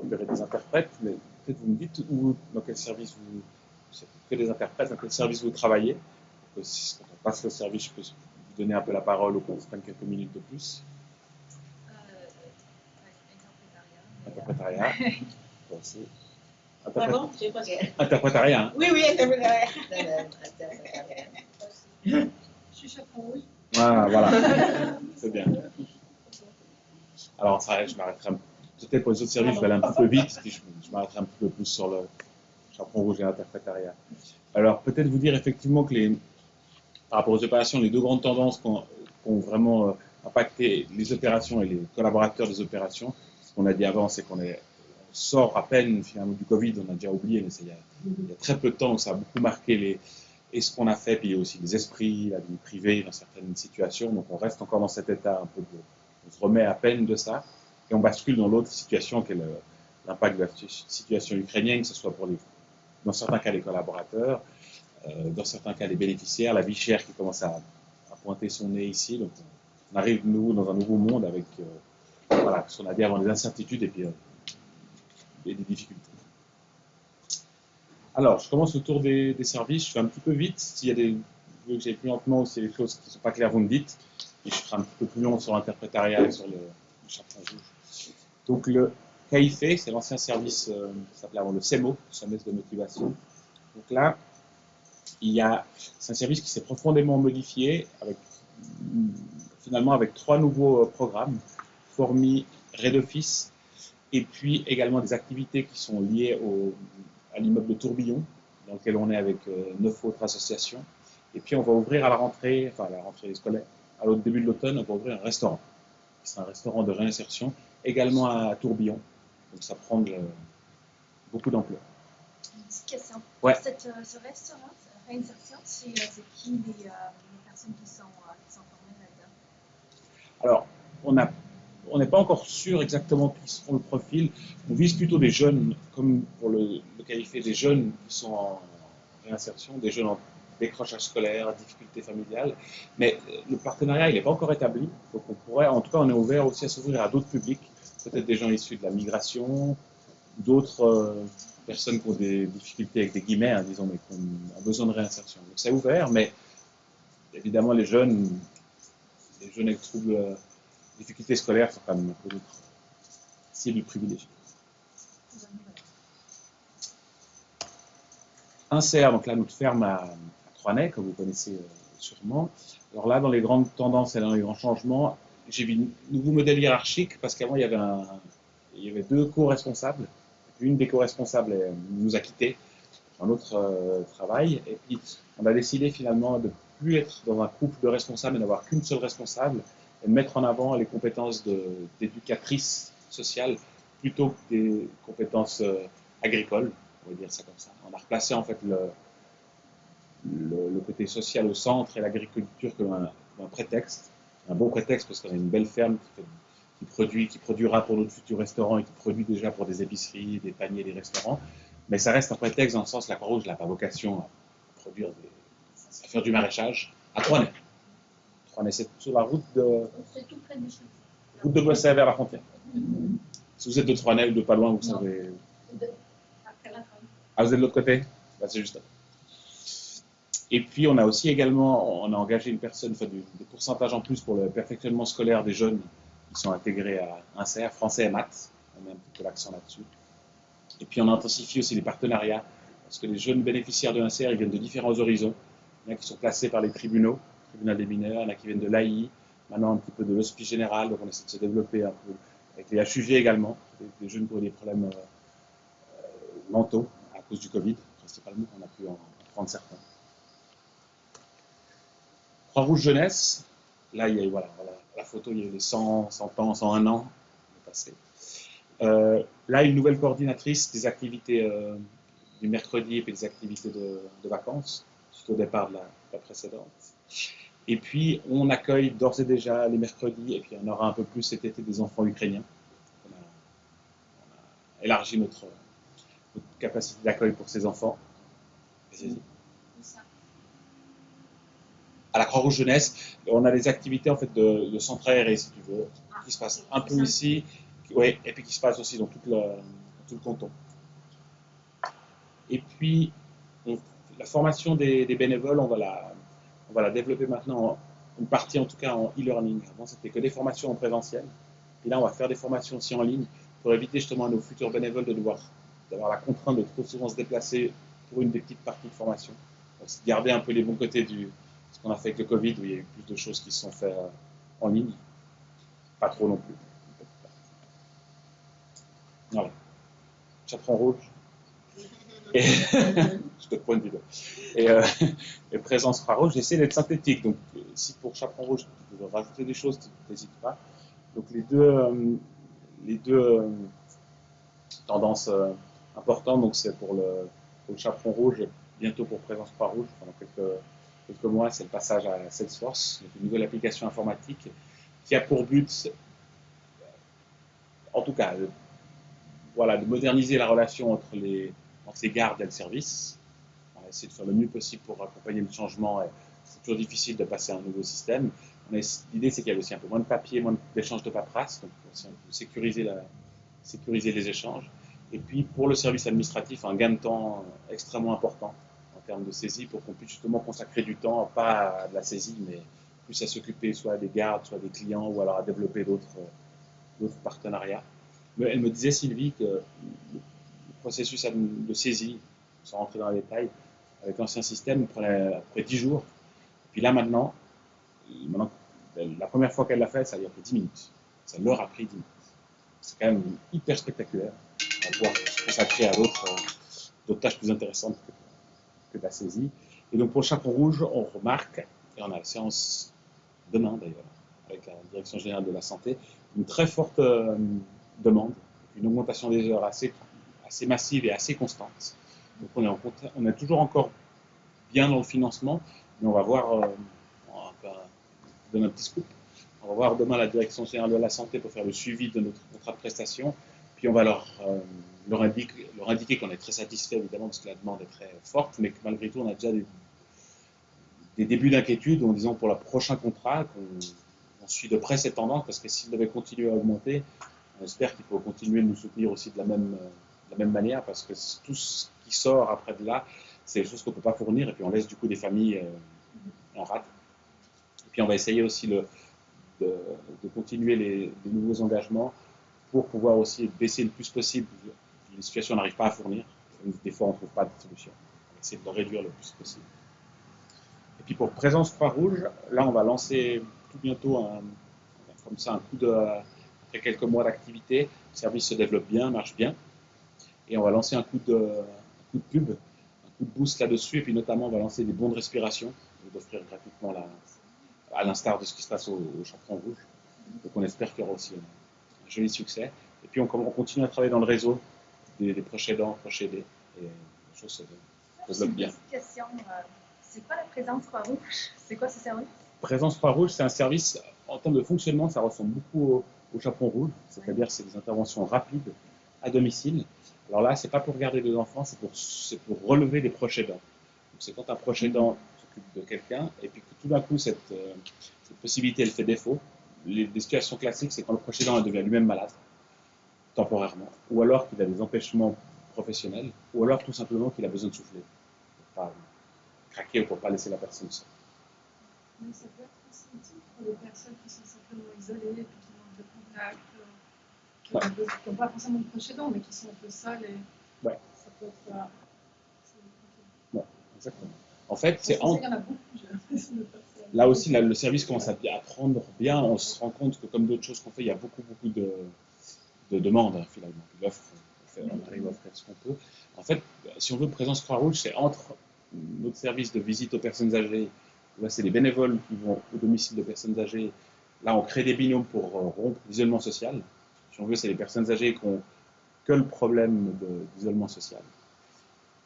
opéré des interprètes, mais peut-être vous me dites dans quel service vous faites des interprètes, dans quel service vous travaillez. Quand on passe le service, je peux vous donner un peu la parole ou qu'on se prenne quelques minutes de plus. interprétariat. Toi aussi. Pardon, j'ai pas compris. Interprétariat, hein. Oui, oui, interprétariat. Je suis chef rouge. Ah, voilà, c'est bien. Alors, ça, je m'arrêterai peut-être pour les autres services, je vais aller un petit peu vite, puis je m'arrêterai un petit peu plus sur le chaperon rouge et l'interprétariat. Alors, peut-être vous dire effectivement que par rapport aux opérations, les deux grandes tendances qui ont vraiment impacté les opérations et les collaborateurs des opérations, ce qu'on a dit avant, c'est qu'on sort à peine finalement du Covid, on a déjà oublié, mais il y a très peu de temps où ça a beaucoup marqué et ce qu'on a fait, puis il y a aussi les esprits, la vie privée dans certaines situations, donc on reste encore dans cet état un peu on se remet à peine de ça, et on bascule dans l'autre situation qui est l'impact de la situation ukrainienne, que ce soit dans certains cas les collaborateurs, dans certains cas les bénéficiaires, la vie chère qui commence à pointer son nez ici, donc on arrive de nouveau dans un nouveau monde avec voilà, ce qu'on a dit avant, des incertitudes et puis des difficultés. Alors, je commence autour des services, je fais un petit peu vite, s'il y a vu que j'ai plus lentement ou s'il y a des choses qui ne sont pas claires, vous me dites, et je ferai un petit peu plus long sur l'interprétariat et sur le chaperon rouge. Donc le CAIFE, c'est l'ancien service qui s'appelait avant le SEMO, semestre de motivation. Donc là, c'est un service qui s'est profondément modifié, finalement avec 3 nouveaux programmes, Formi, Red Office, et puis également des activités qui sont liées à l'immeuble de Tourbillon, dans lequel on est avec 9 autres associations. Et puis on va ouvrir à la rentrée scolaire, au début de l'automne, on va ouvrir un restaurant. C'est un restaurant de réinsertion, également à Tourbillon. Donc ça prend beaucoup d'ampleur. Une petite question. Ouais. Ce restaurant, réinsertion, c'est qui les personnes qui sont formées là-dedans? Alors, on n'est pas encore sûr exactement qui seront le profil. On vise plutôt des jeunes, comme pour le qualifier des jeunes qui sont en réinsertion, des jeunes en décrochage scolaire, difficultés familiales. Mais le partenariat, il n'est pas encore établi. Donc on pourrait, en tout cas, on est ouvert aussi à s'ouvrir à d'autres publics, peut-être des gens issus de la migration, d'autres personnes qui ont des difficultés avec des guillemets, hein, disons, mais qui ont besoin de réinsertion. Donc c'est ouvert, mais évidemment les jeunes avec troubles, difficultés scolaires sont quand même un peu notre cible privilégiée. Insert, donc là notre ferme à Troinay, comme vous connaissez sûrement. Alors là, dans les grandes tendances et dans les grands changements, j'ai vu un nouveau modèle hiérarchique parce qu'avant il y avait 2 co-responsables. Une des co-responsables nous a quittés pour un autre travail. Et puis, on a décidé finalement de ne plus être dans un couple de responsables et d'avoir qu'une seule responsable et de mettre en avant les compétences d'éducatrice sociale plutôt que des compétences agricoles, on va dire ça comme ça. On a replacé en fait le côté social au centre et l'agriculture comme un prétexte, un bon prétexte parce qu'on a une belle ferme qui produira pour notre futur restaurant et qui produit déjà pour des épiceries, des paniers, des restaurants. Mais ça reste un prétexte dans le sens que la Croix-Rouge n'a pas vocation à faire du maraîchage à Troinay. Troinay, c'est sur la route C'est tout près de chez de Boisset vers la frontière. Si vous êtes de Troinay ou de pas loin, vous savez. Après la fin. Ah, vous êtes de l'autre côté? Bah, c'est juste là. Et puis, on a engagé une personne, des pourcentages en plus pour le perfectionnement scolaire des jeunes qui sont intégrés à Insert, français et maths. On met un petit peu l'accent là-dessus. Et puis, on intensifie aussi les partenariats, parce que les jeunes bénéficiaires de Insert, ils viennent de différents horizons. Il y en a qui sont placés par les tribunal des mineurs, il y en a qui viennent de l'AI, maintenant un petit peu de l'hospice général, donc on essaie de se développer un peu avec les HUG également, des jeunes qui ont des problèmes mentaux à cause du Covid, principalement, on a pu en prendre certains. Croix-Rouge Jeunesse, là, il y a la photo, il y a les 100 ans, 101 ans passé. Là, une nouvelle coordinatrice des activités du mercredi et puis des activités de vacances, suite au départ de la précédente. Et puis, on accueille d'ores et déjà les mercredis, et puis on aura un peu plus cet été des enfants ukrainiens. On a élargi notre capacité d'accueil pour ces enfants. À la Croix-Rouge Jeunesse, on a des activités en fait de centre aéré, si tu veux, qui se passent un peu ici, et puis qui se passent aussi dans tout le canton. Et puis, la formation des bénévoles, on va la développer maintenant, une partie en tout cas en e-learning. Avant, c'était que des formations en présentiel. Et là, on va faire des formations aussi en ligne pour éviter justement à nos futurs bénévoles d'avoir la contrainte de trop souvent se déplacer pour une des petites parties de formation. Donc, garder un peu les bons côtés de ce qu'on a fait avec le Covid, où il y a eu plus de choses qui se sont faites en ligne. Pas trop non plus. Voilà. Chaperon rouge. Et je te prends une vidéo. Et présence Croix-Rouge, j'essaie d'être synthétique. Donc, si pour Chaperon rouge, tu veux rajouter des choses, n'hésite pas. Donc, les deux tendances importantes, donc c'est pour le Chaperon rouge, bientôt pour présence Croix-Rouge, pendant quelques mois, c'est le passage à Salesforce, donc une nouvelle application informatique qui a pour but, en tout cas, voilà, de moderniser la relation entre les gardes et le service. On va essayer de faire le mieux possible pour accompagner le changement. C'est toujours difficile de passer à un nouveau système. L'idée, c'est qu'il y a aussi un peu moins de papier, moins d'échanges de paperasse, donc aussi un peu sécuriser les échanges. Et puis, pour le service administratif, un gain de temps extrêmement important en termes de saisie pour qu'on puisse justement consacrer du temps, pas à de la saisie, mais plus à s'occuper soit des gardes, soit des clients, ou alors à développer d'autres partenariats. Mais elle me disait, Sylvie, que le processus de saisie, sans rentrer dans les détails, avec l'ancien système, il prenait à peu près 10 jours. Et puis là, maintenant, la première fois qu'elle l'a fait, ça lui a pris 10 minutes. Ça leur a pris 10 minutes. C'est quand même hyper spectaculaire. On va pouvoir se consacrer à d'autres tâches plus intéressantes que la saisie. Et donc pour le Chaperon rouge, on remarque, et on a la séance demain d'ailleurs, avec la Direction générale de la santé, une très forte demande, une augmentation des heures assez massive et assez constante. Donc on est toujours encore bien dans le financement, mais on va voir, on va donner un petit scoop, on va voir demain la Direction générale de la santé pour faire le suivi de notre contrat de prestation, puis on va leur indiquer qu'on est très satisfait évidemment parce que la demande est très forte, mais que malgré tout on a déjà des débuts d'inquiétude en disant pour le prochain contrat qu'on suit de près cette tendance, parce que s'il devait continuer à augmenter, on espère qu'il faut continuer de nous soutenir aussi de la même manière, parce que tout ce qui sort après de là, c'est des choses qu'on ne peut pas fournir, et puis on laisse du coup des familles en rate. Et puis on va essayer aussi de continuer les nouveaux engagements pour pouvoir aussi baisser le plus possible les situations n'arrivent pas à fournir. Des fois, on ne trouve pas de solution. On va essayer de le réduire le plus possible. Et puis pour Présence Croix-Rouge, là, on va lancer tout bientôt un coup après quelques mois d'activité. Le service se développe bien, marche bien. Et on va lancer un coup de pub, un coup de boost là-dessus. Et puis notamment, on va lancer des bons de respiration, d'offrir gratuitement à l'instar de ce qui se passe au Chaperon rouge. Donc on espère qu'il y aura aussi un joli succès. Et puis on continue à travailler dans le réseau des proches aidants, proches aidés. Et les choses se développent bien. Une petite question, c'est quoi la présence Croix-Rouge? C'est quoi ce service? Présence Croix-Rouge, c'est un service, en termes de fonctionnement, ça ressemble beaucoup au Chaperon rouge, c'est-à-dire que c'est des interventions rapides à domicile. Alors là, c'est pas pour garder des enfants, c'est pour relever des proches aidants. Donc c'est quand un proche aidant s'occupe de quelqu'un, et puis que tout d'un coup, cette possibilité, elle fait défaut. Les situations classiques, c'est quand le proche aidant devient lui-même malade, temporairement, ou alors qu'il a des empêchements professionnels, ou alors tout simplement qu'il a besoin de souffler, pour pas craquer ou pour pas laisser la personne seule. Mais ça peut être aussi utile pour les personnes qui sont simplement isolées, qui manquent de contact, qui n'ont pas forcément de proche aidant, mais qui sont un peu seules. Et ouais. Ça peut être. Ouais, exactement. En fait, il y en a beaucoup, j'ai l'impression de personnes. Là aussi, le service commence à prendre bien. On se rend compte que, comme d'autres choses qu'on fait, il y a beaucoup de demandes, finalement. L'offre, on arrive à offrir ce qu'on peut. En fait, si on veut Présence Croix-Rouge, c'est entre notre service de visite aux personnes âgées. Là, c'est les bénévoles qui vont au domicile de personnes âgées. Là, on crée des binômes pour rompre l'isolement social. Si on veut, c'est les personnes âgées qui ont que le problème d'isolement social.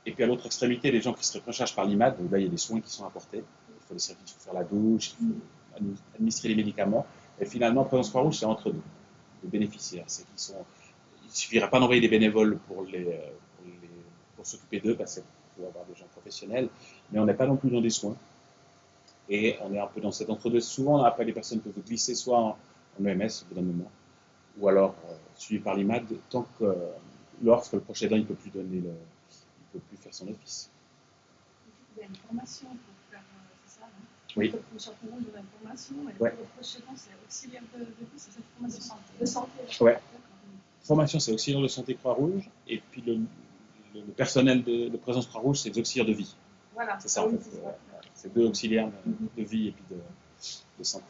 Et puis à l'autre extrémité, les gens qui seraient pris en charge par l'IMAD, où là, il y a des soins qui sont apportés. Il faut les services, il faut faire la douche, il faut administrer les médicaments. Et finalement, Présence Croix-Rouge, c'est entre nous, les bénéficiaires. Il ne suffirait pas d'envoyer des bénévoles pour s'occuper d'eux, parce qu'il faut avoir des gens professionnels, mais on n'est pas non plus dans des soins. Et on est un peu dans cet entre-deux. Souvent, après, les personnes peuvent glisser soit en EMS au bout d'un moment, ou alors suivi par l'IMAD, lorsque le proche aidant ne peut plus faire son office. Il y a une formation pour faire, c'est ça, hein? Oui. Pour le Chaperon rouge, il y a une formation, et ouais. pour le proche aidant, c'est aussi un peu de plus, c'est cette formation de santé. Ouais. formation, c'est auxiliaire de santé Croix-Rouge, et puis le personnel de présence Croix-Rouge, c'est des auxiliaires de vie. Voilà. C'est ça, en Oui, fait. c'est ça. C'est 2 auxiliaires de vie et puis de santé.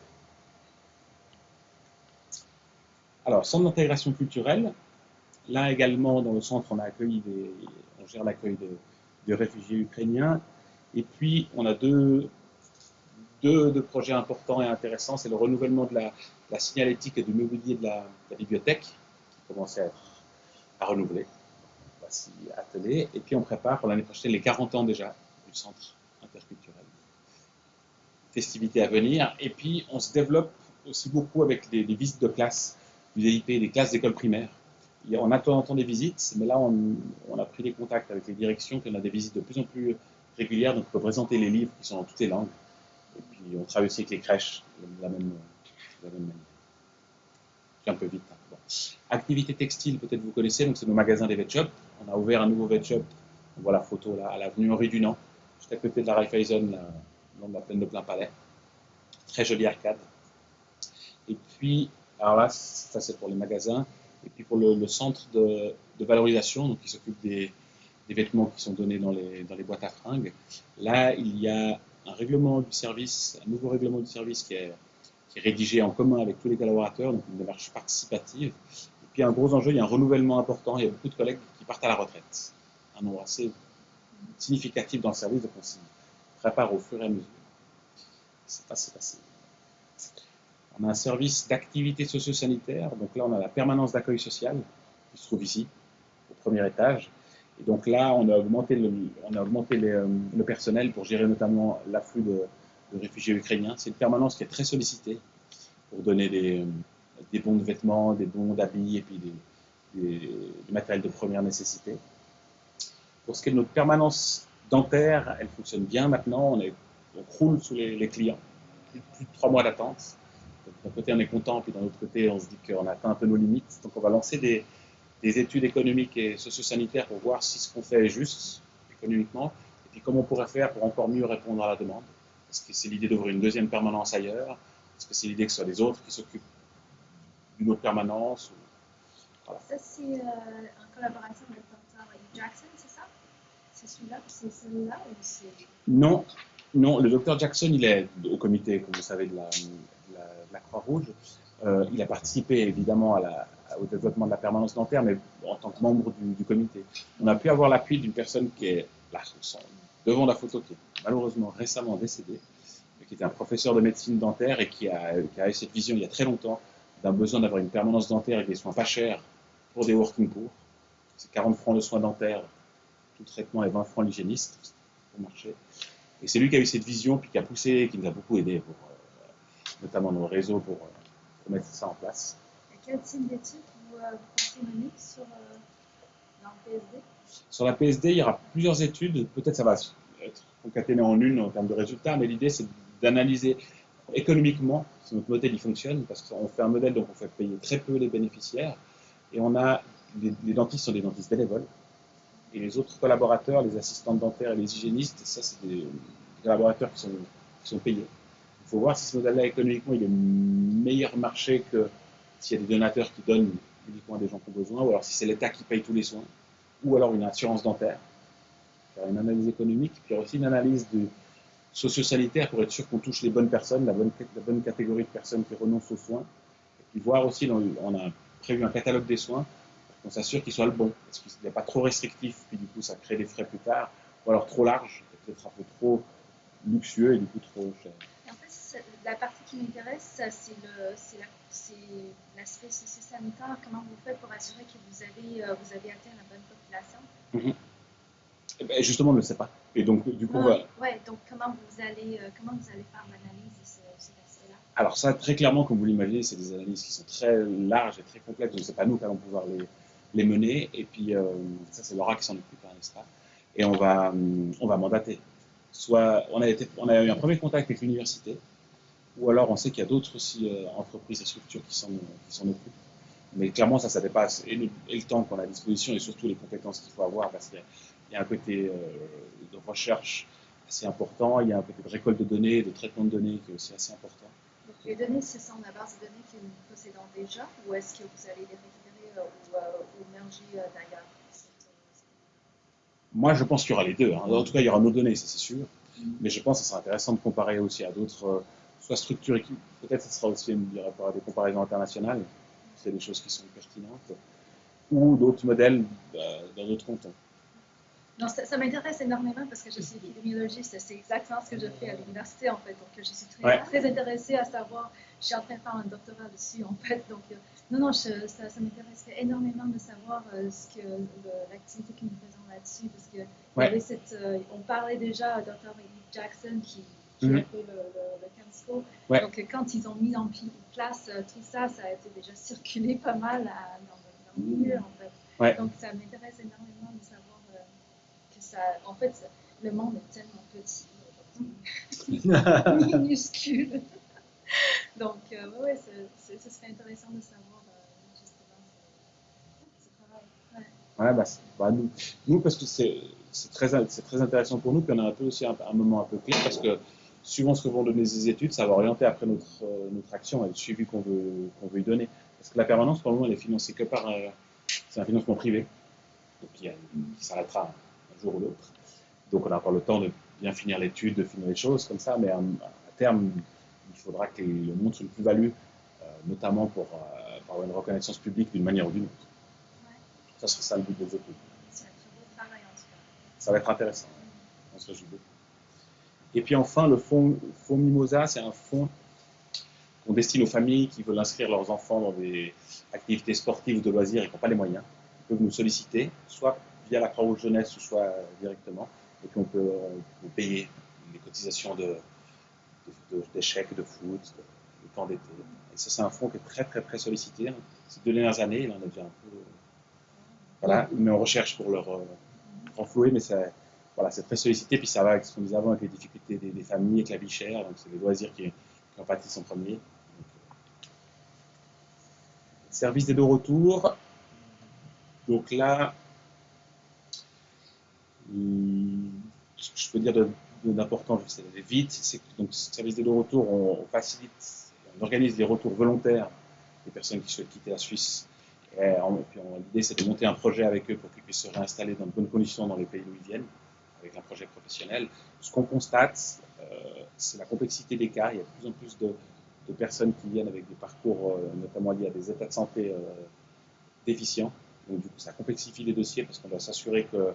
Alors, centre d'intégration culturelle. Là également, dans le centre, on gère l'accueil de réfugiés ukrainiens. Et puis, on a deux projets importants et intéressants. C'est le renouvellement de la signalétique et du mobilier de la bibliothèque, qui commence à renouveler. On va s'y atteler. Et puis, on prépare pour l'année prochaine les 40 ans déjà du centre interculturel. Festivités à venir. Et puis, on se développe aussi beaucoup avec des visites de classe, du DIP, des classes d'école primaire. On a de temps en temps des visites, mais là, on a pris des contacts avec les directions, qu'on a des visites de plus en plus régulières, donc on peut présenter les livres qui sont dans toutes les langues. Et puis, on travaille aussi avec les crèches de la même manière. Je vais un peu vite. Hein. Bon. Activité textile, peut-être vous connaissez, donc c'est nos magasins des Vetshop. On a ouvert un nouveau Vetshop, on voit la photo là, à l'avenue Henri Dunant, juste à côté de la Raiffeisen, là, le long de la plaine de Plain-Palais. Très jolie arcade. Et puis, alors là, ça c'est pour les magasins. Et puis pour le centre de valorisation, donc qui s'occupe des vêtements qui sont donnés dans les boîtes à fringues, là, il y a un règlement du service, un nouveau règlement du service qui est rédigé en commun avec tous les collaborateurs, donc une démarche participative. Et puis un gros enjeu, il y a un renouvellement important, il y a beaucoup de collègues qui partent à la retraite. Un nombre assez significatif dans le service, donc on s'y prépare au fur et à mesure. C'est pas si facile. On a un service d'activité socio-sanitaire, donc là on a la permanence d'accueil social qui se trouve ici, au premier étage. Et donc là on a augmenté le personnel pour gérer notamment l'afflux de réfugiés ukrainiens. C'est une permanence qui est très sollicitée pour donner des bons de vêtements, des bons d'habits et puis du matériel de première nécessité. Pour ce qui est de notre permanence dentaire, elle fonctionne bien maintenant, on croule sous les clients, plus de 3 mois d'attente. D'un côté, on est content, puis d'un autre côté, on se dit qu'on a atteint un peu nos limites. Donc, on va lancer des études économiques et socio-sanitaires pour voir si ce qu'on fait est juste économiquement, et puis comment on pourrait faire pour encore mieux répondre à la demande. Est-ce que c'est l'idée d'ouvrir une deuxième permanence ailleurs? Est-ce que c'est l'idée que ce soit les autres qui s'occupent d'une autre permanence? Voilà. Ça, c'est en collaboration avec Dr. Jackson, c'est ça? C'est celui-là, c'est celui-là ou c'est... Non, le Dr Jackson, il est au comité, comme vous savez, de la Croix-Rouge. Il a participé évidemment au développement de la permanence dentaire, mais en tant que membre du comité. On a pu avoir l'appui d'une personne qui est là, devant la photo, qui est malheureusement récemment décédée, qui était un professeur de médecine dentaire et qui a eu cette vision il y a très longtemps d'un besoin d'avoir une permanence dentaire avec des soins pas chers pour des working poor. C'est 40 francs de soins dentaires, tout traitement, et 20 francs l'hygiéniste pour marcher. Et c'est lui qui a eu cette vision, puis qui a poussé, qui nous a beaucoup aidé, notamment nos réseaux, pour mettre ça en place. Et quel type d'études vous pensez mener sur la PSD? Sur la PSD, il y aura plusieurs études. Peut-être ça va être concaténé en une en termes de résultats, mais l'idée c'est d'analyser économiquement si notre modèle il fonctionne, parce qu'on fait un modèle donc on fait payer très peu les bénéficiaires, et on a les dentistes sont des dentistes bénévoles, et les autres collaborateurs, les assistantes dentaires et les hygiénistes, ça c'est des collaborateurs qui sont payés. Il faut voir si ce modèle-là économiquement il est meilleur marché que s'il y a des donateurs qui donnent uniquement à des gens qui ont besoin, ou alors si c'est l'État qui paye tous les soins, ou alors une assurance dentaire. Faire une analyse économique, puis aussi une analyse socio-sanitaire pour être sûr qu'on touche les bonnes personnes, la bonne catégorie de personnes qui renoncent aux soins. Et puis voir aussi, on a prévu un catalogue des soins, pour qu'on s'assure qu'il soit le bon, parce qu'il n'est pas trop restrictif, puis du coup ça crée des frais plus tard, ou alors trop large, peut-être un peu trop luxueux et du coup trop cher. Et en fait, la partie qui m'intéresse, c'est l'aspect socio-sanitaire. Comment vous faites pour assurer que vous avez atteint la bonne population? Mm-hmm. Et ben justement, on ne le sait pas. Et donc, du coup, ouais, donc comment vous allez faire l'analyse de cet aspect-là? Alors ça, très clairement, comme vous l'imaginez, c'est des analyses qui sont très larges et très complexes, donc ce n'est pas nous qui allons pouvoir les mener. Et puis, ça, c'est Laura qui s'en occupe, n'est-ce pas? Et on va mandater. Soit on a eu un premier contact avec l'université, ou alors on sait qu'il y a d'autres aussi entreprises et structures qui s'en occupent. Mais clairement, ça dépasse et le temps qu'on a à disposition et surtout les compétences qu'il faut avoir, parce qu'il y a un côté de recherche assez important, il y a un côté de récolte de données, de traitement de données qui est aussi assez important. Donc, les données, ce sont la base de données que nous possédons déjà, ou est-ce que vous allez les récupérer ou merger d'ailleurs? Moi, je pense qu'il y aura les deux, hein. En tout cas, il y aura nos données, ça c'est sûr. Mais je pense que ce sera intéressant de comparer aussi à d'autres, soit structures, peut-être ce sera aussi il y aura des comparaisons internationales, c'est des choses qui sont pertinentes, ou d'autres modèles dans d'autres cantons. Non, ça m'intéresse énormément parce que je suis épidémiologiste. C'est exactement ce que je fais à l'université, en fait. Donc, je suis très intéressée à savoir. Je suis en train de faire un doctorat dessus, en fait. Donc, non, ça m'intéresserait énormément de savoir l'activité que nous faisons là-dessus. Parce que il y avait on parlait déjà à Dr. Jackson qui a fait le CAMSCO. Ouais. Donc, quand ils ont mis en place tout ça, ça a été déjà circulé pas mal dans le milieu, en fait. Ouais. Donc, ça m'intéresse énormément de savoir que ça. En fait, le monde est tellement petit aujourd'hui, minuscule. Donc, ouais, ce serait intéressant de savoir justement ce travail. Ouais, nous, parce que c'est très intéressant pour nous, puis on a un peu aussi un moment un peu clé, parce que suivant ce que vont donner les études, ça va orienter après notre action et le suivi qu'on veut y donner. Parce que la permanence, pour le moment, elle est financée que par... c'est un financement privé, donc qui s'arrêtera un jour ou l'autre. Donc on a encore le temps de bien finir l'étude, de finir les choses comme ça, mais à terme, il faudra qu'on montre une plus-value, notamment pour avoir une reconnaissance publique d'une manière ou d'une autre. Ouais. Ça sera ça le but des études. C'est un très beau travail en tout cas. Ça va être intéressant, on se réjouit beaucoup. Et puis enfin, le fonds Mimosa, c'est un fonds qu'on destine aux familles qui veulent inscrire leurs enfants dans des activités sportives ou de loisirs et qui n'ont pas les moyens. Ils peuvent nous solliciter, soit via la Croix-Rouge Jeunesse ou soit directement, et puis on peut payer les cotisations des chèques de foot, de camp d'été. Et ça, c'est un fonds qui est très très très sollicité. Ces 2 dernières années, il en a déjà un peu... Voilà, mais on recherche pour leur renflouer, mais c'est très sollicité, puis ça va avec ce qu'on disait avant, avec les difficultés des familles, avec la vie chère, donc c'est les loisirs qui en pâtissent en premier. Service des deux retours. Donc là, ce que je peux dire d'important, je sais aller vite, c'est que donc service des deux retours, on facilite, on organise des retours volontaires des personnes qui souhaitent quitter la Suisse. L'idée, c'est de monter un projet avec eux pour qu'ils puissent se réinstaller dans de bonnes conditions dans les pays d'où ils viennent, avec un projet professionnel. Ce qu'on constate, c'est la complexité des cas. Il y a de plus en plus de personnes qui viennent avec des parcours, notamment liés à des états de santé déficients. Donc, du coup, ça complexifie les dossiers parce qu'on doit s'assurer que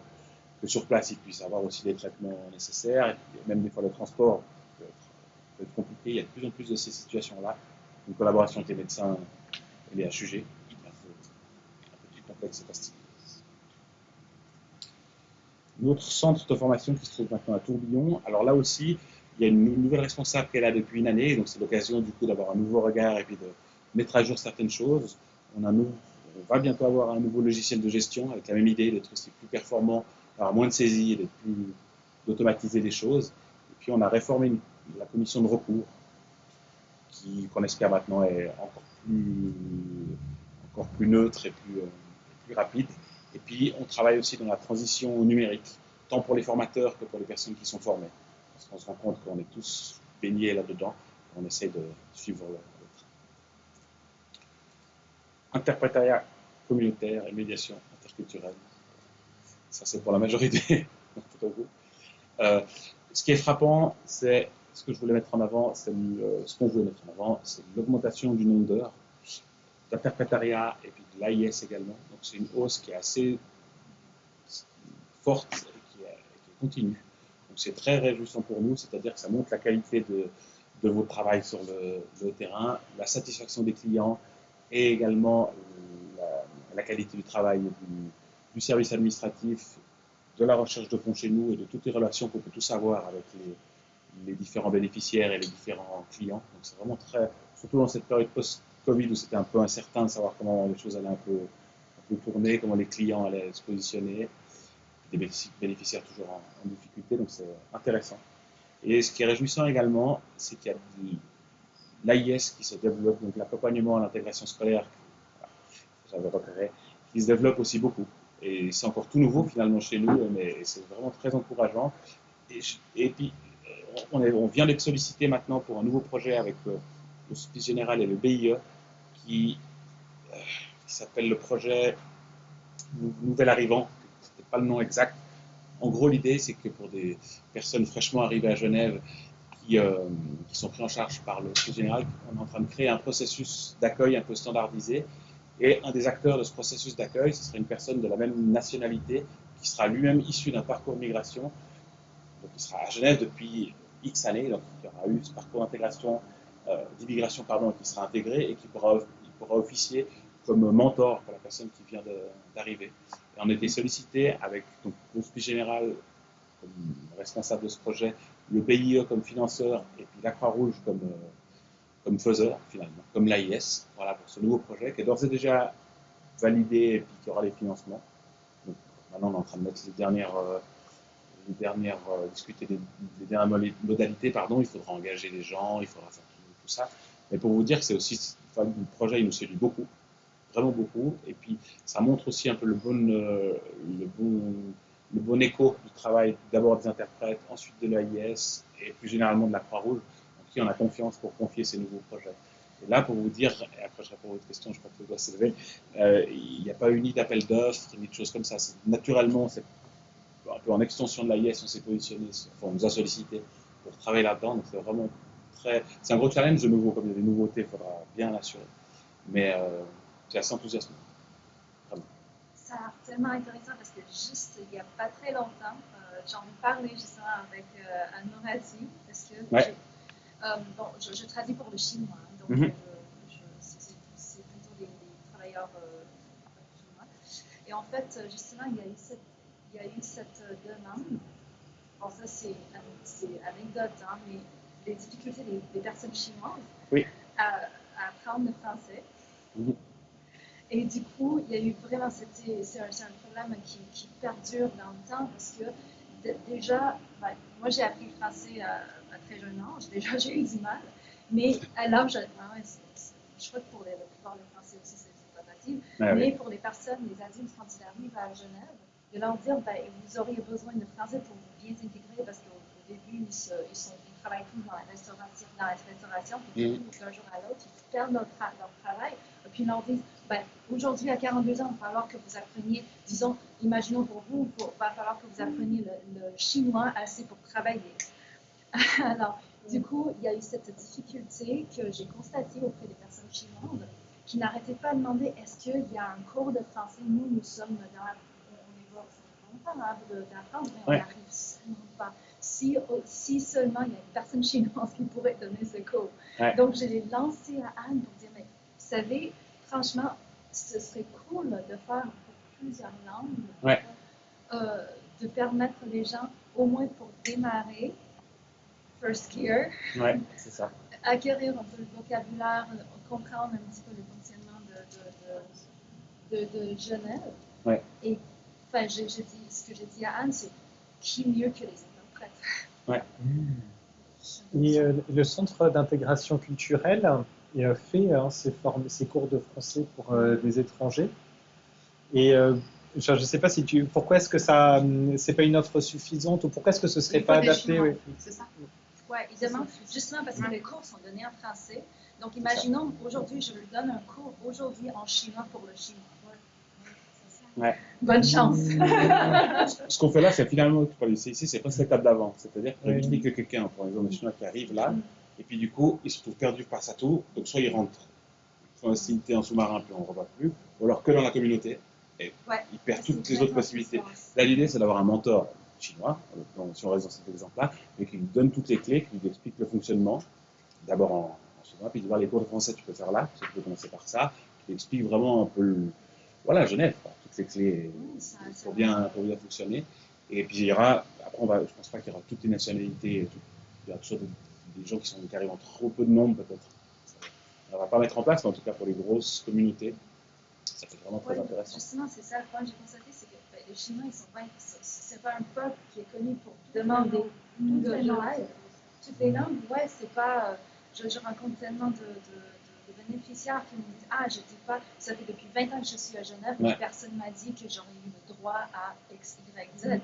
sur place, ils puissent avoir aussi les traitements nécessaires. Et puis, même des fois, le transport peut être compliqué. Il y a de plus en plus de ces situations-là. Une collaboration avec les médecins et les HUG, un peu plus complexe et fastidieux. Notre centre de formation qui se trouve maintenant à Tourbillon. Alors là aussi, il y a une nouvelle responsable qui est là depuis une année, donc c'est l'occasion du coup d'avoir un nouveau regard et puis de mettre à jour certaines choses. On va bientôt avoir un nouveau logiciel de gestion avec la même idée d'être aussi plus performant, d'avoir moins de saisie et d'automatiser des choses. Et puis on a réformé la commission de recours qu'on espère maintenant est encore plus neutre et plus rapide. Et puis on travaille aussi dans la transition au numérique, tant pour les formateurs que pour les personnes qui sont formées. Parce qu'on se rend compte qu'on est tous baignés là-dedans, on essaie de suivre le interprétariat communautaire et médiation interculturelle. Ça, c'est pour la majorité d'entre vous. Ce qui est frappant, c'est ce que je voulais mettre en avant, c'est l'augmentation du nombre d'heures d'interprétariat et puis de l'AIS également. Donc, c'est une hausse qui est assez forte et qui est continue. Donc, c'est très réjouissant pour nous, c'est-à-dire que ça montre la qualité de votre travail sur le terrain, la satisfaction des clients et également la qualité du travail du service administratif, de la recherche de fonds chez nous et de toutes les relations qu'on peut tous avoir avec les différents bénéficiaires et les différents clients. Donc c'est vraiment surtout dans cette période post-Covid où c'était un peu incertain de savoir comment les choses allaient un peu tourner, comment les clients allaient se positionner, des bénéficiaires toujours en difficulté, donc c'est intéressant. Et ce qui est réjouissant également, c'est qu'il y a l'AIS qui se développe, donc l'accompagnement à l'intégration scolaire, j'avais repéré, qui se développe aussi beaucoup. Et c'est encore tout nouveau finalement chez nous, mais c'est vraiment très encourageant. Et puis, on vient d'être sollicité maintenant pour un nouveau projet avec l'Hospice Général et le BIE qui s'appelle le projet Nouvel Arrivant, c'était pas le nom exact. En gros, l'idée, c'est que pour des personnes fraîchement arrivées à Genève qui sont prises en charge par l'Hospice Général, on est en train de créer un processus d'accueil un peu standardisé. Et un des acteurs de ce processus d'accueil, ce serait une personne de la même nationalité qui sera lui-même issu d'un parcours de migration, donc qui sera à Genève depuis X années, donc qui aura eu ce parcours d'intégration, d'immigration, pardon, qui sera intégré et qui pourra officier comme mentor pour la personne qui vient d'arriver. Et on a été sollicité avec l'Hospice Général comme responsable de ce projet, le BIE comme financeur et puis la Croix-Rouge comme faiseur, finalement, comme l'AIS, voilà, pour ce nouveau projet qui est d'ores et déjà validé et puis qui aura les financements. Donc, maintenant, on est en train de mettre discuter des dernières modalités, pardon, il faudra engager les gens, il faudra faire tout ça. Mais pour vous dire que c'est aussi, enfin, le projet, il nous séduit beaucoup, vraiment beaucoup, et puis ça montre aussi un peu le bon écho du travail d'abord des interprètes, ensuite de l'AIS et plus généralement de la Croix-Rouge, en qui on a confiance pour confier ces nouveaux projets. Et là, pour vous dire, et après je réponds à votre question, je crois que le doigt s'est levé, il n'y a pas eu ni d'appel d'offres, ni de choses comme ça. Naturellement, c'est un peu en extension de l'AIS, on s'est positionné, enfin, on nous a sollicité pour travailler là-dedans, donc c'est vraiment c'est un gros challenge de nouveau, comme il y a des nouveautés, il faudra bien l'assurer. Mais c'est assez enthousiasmant. Vraiment. Ça a l'air tellement intéressant parce que juste il n'y a pas très longtemps, j'en ai parlé justement avec Anne Morati parce que ouais. bon, je traduis pour le chinois, donc c'est plutôt des travailleurs chinois. Et en fait, justement, il y a eu cette demande. Bon, ça c'est anecdote, hein, mais les difficultés des personnes chinoises oui. à apprendre le français. Et du coup, il y a eu vraiment, c'est un problème qui perdure dans le temps parce que déjà, moi j'ai appris le français à très jeune âge, déjà j'ai eu du mal, mais à l'âge, je crois que pour la plupart des Français aussi c'est pas facile, mais pour les personnes, les adultes, quand ils arrivent à Genève, de leur dire, vous auriez besoin de français pour vous bien intégrer parce qu'au début, ils travaillent tous dans la restauration, puis d'un jour à l'autre, ils perdent leur travail, et puis ils leur disent, aujourd'hui, à 42 ans, il va falloir que vous appreniez, disons, imaginons pour vous, il va falloir que vous appreniez le chinois assez pour travailler. Alors, du coup, il y a eu cette difficulté que j'ai constatée auprès des personnes chinoises qui n'arrêtaient pas de demander est-ce qu'il y a un cours de français. Nous sommes dans la. On est capable d'apprendre, mais on n'arrive seulement pas. Si seulement il y a une personne chinoise qui pourrait donner ce cours. Ouais. Donc, je l'ai lancé à Anne pour dire mais vous savez, franchement, ce serait cool de faire pour plusieurs langues, de permettre les gens, au moins pour démarrer, first year, c'est ça. acquérir un peu le vocabulaire, comprendre un petit peu le fonctionnement de Genève. Ouais. Et enfin, ce que j'ai dit à Anne, c'est qui mieux que les interprètes. Ouais. Et le centre d'intégration culturelle fait ces cours de français pour des étrangers. Et je ne sais pas pourquoi est-ce que ça, c'est pas une offre suffisante ou pourquoi est-ce que ce serait pas adapté. Oui. C'est ça. Oui, évidemment, justement parce que les cours sont donnés en français. Donc, imaginons, aujourd'hui, je lui donne un cours aujourd'hui en chinois pour le chinois. Ouais. Bonne chance. Ce qu'on fait là, c'est finalement, ici, c'est presque l'étape d'avant. C'est-à-dire qu'on évite que quelqu'un, par exemple, des Chinois qui arrive là, et puis du coup, il se trouve perdu par sa tour, donc soit il rentre clandestinité en sous-marin, puis on ne revoit plus, ou alors que dans la communauté, et il perd toutes les autres possibilités. Là, l'idée, c'est d'avoir un mentor chinois, si on reste dans cet exemple-là, mais qui lui donne toutes les clés, qui lui explique le fonctionnement, d'abord en chinois, puis il dit, les cours de français, tu peux faire là, tu peux commencer par ça, qui explique vraiment un peu, Genève, quoi. Toutes les clés pour bien fonctionner. Et puis il y aura, après, je ne pense pas qu'il y aura toutes les nationalités, il y aura toujours des gens qui arrivent en trop peu de nombre, peut-être. On ne va pas mettre en place, mais en tout cas pour les grosses communautés, ça fait vraiment très intéressant. Justement, c'est ça le point que j'ai constaté, c'est que les Chinois, c'est pas un peuple qui est connu pour demander toutes les langues. Toutes les langues, c'est pas. Je rencontre tellement de bénéficiaires qui me disent ça fait depuis 20 ans que je suis à Genève, mais personne ne m'a dit que j'aurais eu le droit à X, Y, Z.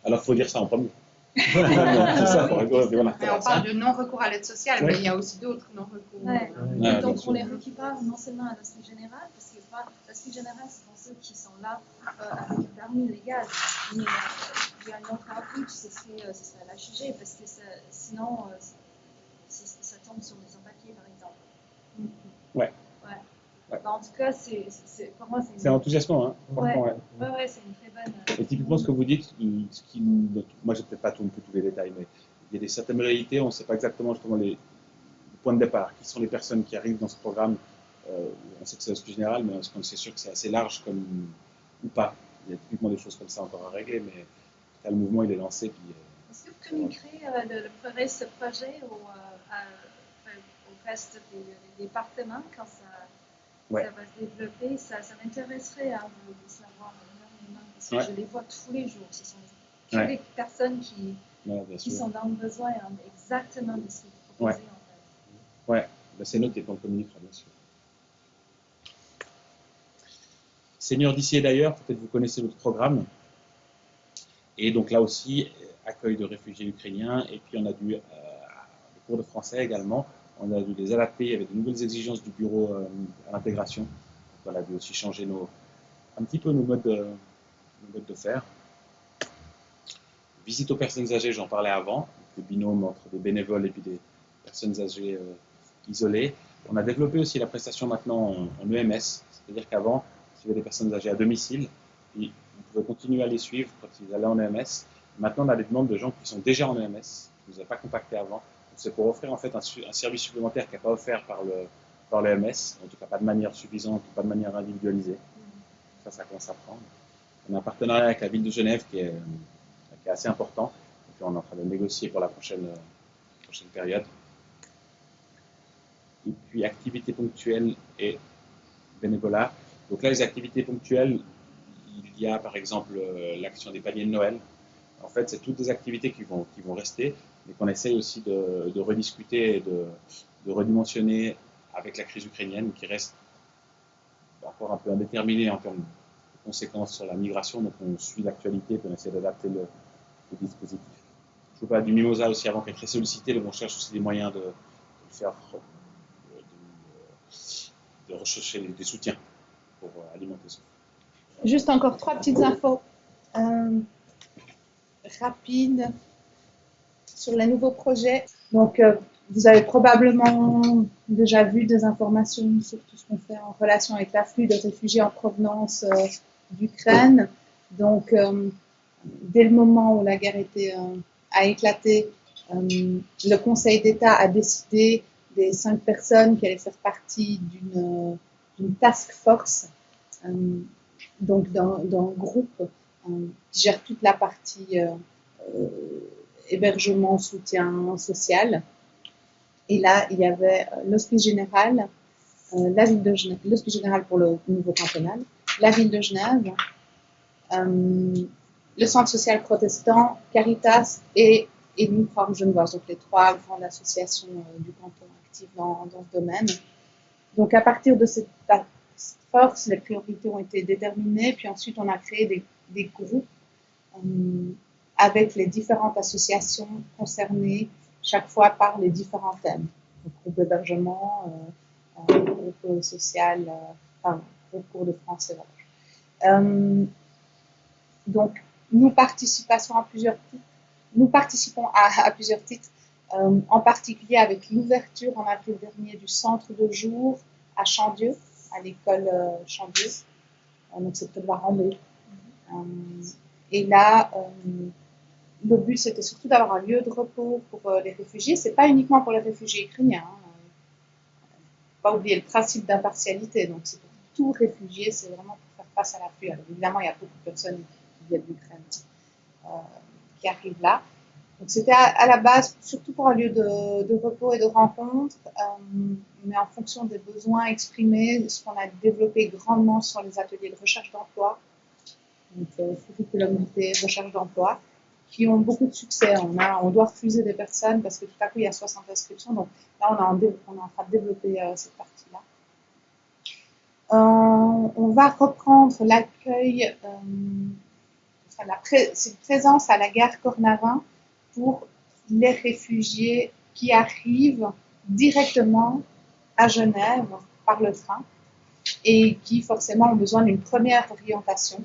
Alors il faut dire ça en premier. C'est ça, voilà. Mais on parle de non-recours à l'aide sociale, mais il y a aussi d'autres non-recours. Ouais. Ouais, Donc, bien sûr. on les récupère non seulement à l'aspect général, parce que l'aspect général, ce sont ceux qui sont là avec un permis légal, mais il y a un autre outreach, ce serait l'HG, parce que sinon, ça tombe sur les sans-papiers, par exemple. Ouais. Ouais. En tout cas, pour moi, C'est enthousiasmant, hein. Franchement, ouais. Ouais, c'est une très bonne. Et typiquement, ce que vous dites, moi, je n'ai peut-être pas tous les détails, mais il y a des certaines réalités, on ne sait pas exactement justement les points de départ, qui sont les personnes qui arrivent dans ce programme. On sait que c'est l'aspect général, mais c'est sûr que c'est assez large ou pas. Il y a typiquement des choses comme ça encore à régler, mais là, le mouvement, il est lancé. Est-ce que vous communiquerez ce projet au reste des départements quand ça va se développer? Ça m'intéresserait de savoir énormément, parce que je les vois tous les jours. Ce sont toutes les personnes qui sont dans le besoin exactement de ce que vous proposez. En fait. Ouais, c'est noté, on communiquera, bien sûr. Seigneur d'ici et d'ailleurs, peut-être vous connaissez notre programme. Et donc là aussi, accueil de réfugiés ukrainiens. Et puis on a dû, les cours de français également, on a dû les adapter. Il y avait de nouvelles exigences du bureau à l'intégration. Donc on a dû aussi changer un petit peu nos modes de faire. Visite aux personnes âgées, j'en parlais avant. Le binôme entre des bénévoles et puis des personnes âgées isolées. On a développé aussi la prestation maintenant en EMS. C'est-à-dire qu'avant, il y avait des personnes âgées à domicile. Et on pouvait continuer à les suivre quand ils allaient en EMS. Maintenant, on a des demandes de gens qui sont déjà en EMS, qui ne nous avaient pas contactés avant. C'est pour offrir en fait un service supplémentaire qui n'est pas offert par l'EMS, en tout cas pas de manière suffisante, pas de manière individualisée. Ça commence à prendre. On a un partenariat avec la ville de Genève qui est assez important. Et puis on est en train de négocier pour la prochaine période. Et puis activités ponctuelles et bénévolat. Donc là, les activités ponctuelles, il y a par exemple l'action des paniers de Noël. En fait, c'est toutes des activités qui vont rester, mais qu'on essaye aussi de rediscuter et de redimensionner avec la crise ukrainienne, qui reste encore un peu indéterminée en termes de conséquences sur la migration. Donc on suit l'actualité et on essaie d'adapter le dispositif. Je vous parle du Mimosa aussi avant, qui est très sollicité, donc on cherche aussi des moyens de rechercher des soutiens pour alimenter ça. Juste encore 3 petites infos rapides sur les nouveaux projets. Donc, vous avez probablement déjà vu des informations sur tout ce qu'on fait en relation avec l'afflux de réfugiés en provenance d'Ukraine. Donc, dès le moment où la guerre a éclaté, le Conseil d'État a décidé des 5 personnes qui allaient faire partie d'une task force, donc d'un groupe qui gère toute la partie hébergement, soutien social. Et là, il y avait l'Hospice Général, la ville de Genève, l'Hospice Général pour le niveau cantonal, la ville de Genève, le Centre social protestant, Caritas et nous, Croix-Rouge Genevoise, donc les 3 grandes associations du canton actives dans ce domaine. Donc à partir de cette force, les priorités ont été déterminées, puis ensuite on a créé des groupes avec les différentes associations concernées chaque fois par les différents thèmes. Donc, groupe d'hébergement, groupe social, cours de français. Donc, nous participons à plusieurs titres, en particulier avec l'ouverture en avril dernier du centre de jour à Chandieu, à l'école Chandieu, donc c'est près de Warambé. Et là, le but c'était surtout d'avoir un lieu de repos pour les réfugiés. C'est pas uniquement pour les réfugiés ukrainiens. Pas oublier le principe d'impartialité. Donc c'est pour tout réfugié, c'est vraiment pour faire face à l'afflux. Alors évidemment, il y a beaucoup de personnes qui viennent d'Ukraine qui arrivent là. Donc c'était à la base surtout pour un lieu de repos et de rencontre, mais en fonction des besoins exprimés, ce qu'on a développé grandement sont les ateliers de recherche d'emploi, donc curriculum vitae, recherche d'emploi, qui ont beaucoup de succès. On doit refuser des personnes parce que tout à coup il y a 60 inscriptions, donc là on est en train de développer cette partie-là. On va reprendre l'accueil, c'est une présence à la gare Cornavin pour les réfugiés qui arrivent directement à Genève par le train et qui forcément ont besoin d'une première orientation.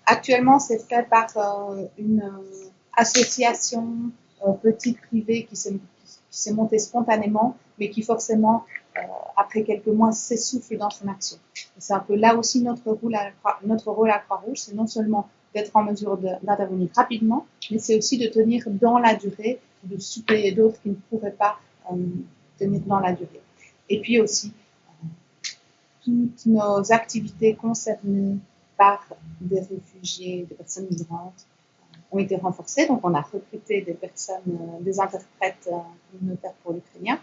Actuellement, c'est fait par une association petite privée qui s'est montée spontanément, mais qui forcément, après quelques mois, s'essouffle dans son action. C'est un peu là aussi notre rôle à Croix-Rouge, c'est non seulement d'être en mesure d'intervenir rapidement, mais c'est aussi de tenir dans la durée, de suppléer d'autres qui ne pourraient pas tenir dans la durée. Et puis aussi, toutes nos activités concernées par des réfugiés, des personnes migrantes, ont été renforcées. Donc, on a recruté des personnes, des interprètes communautaires pour l'ukrainien.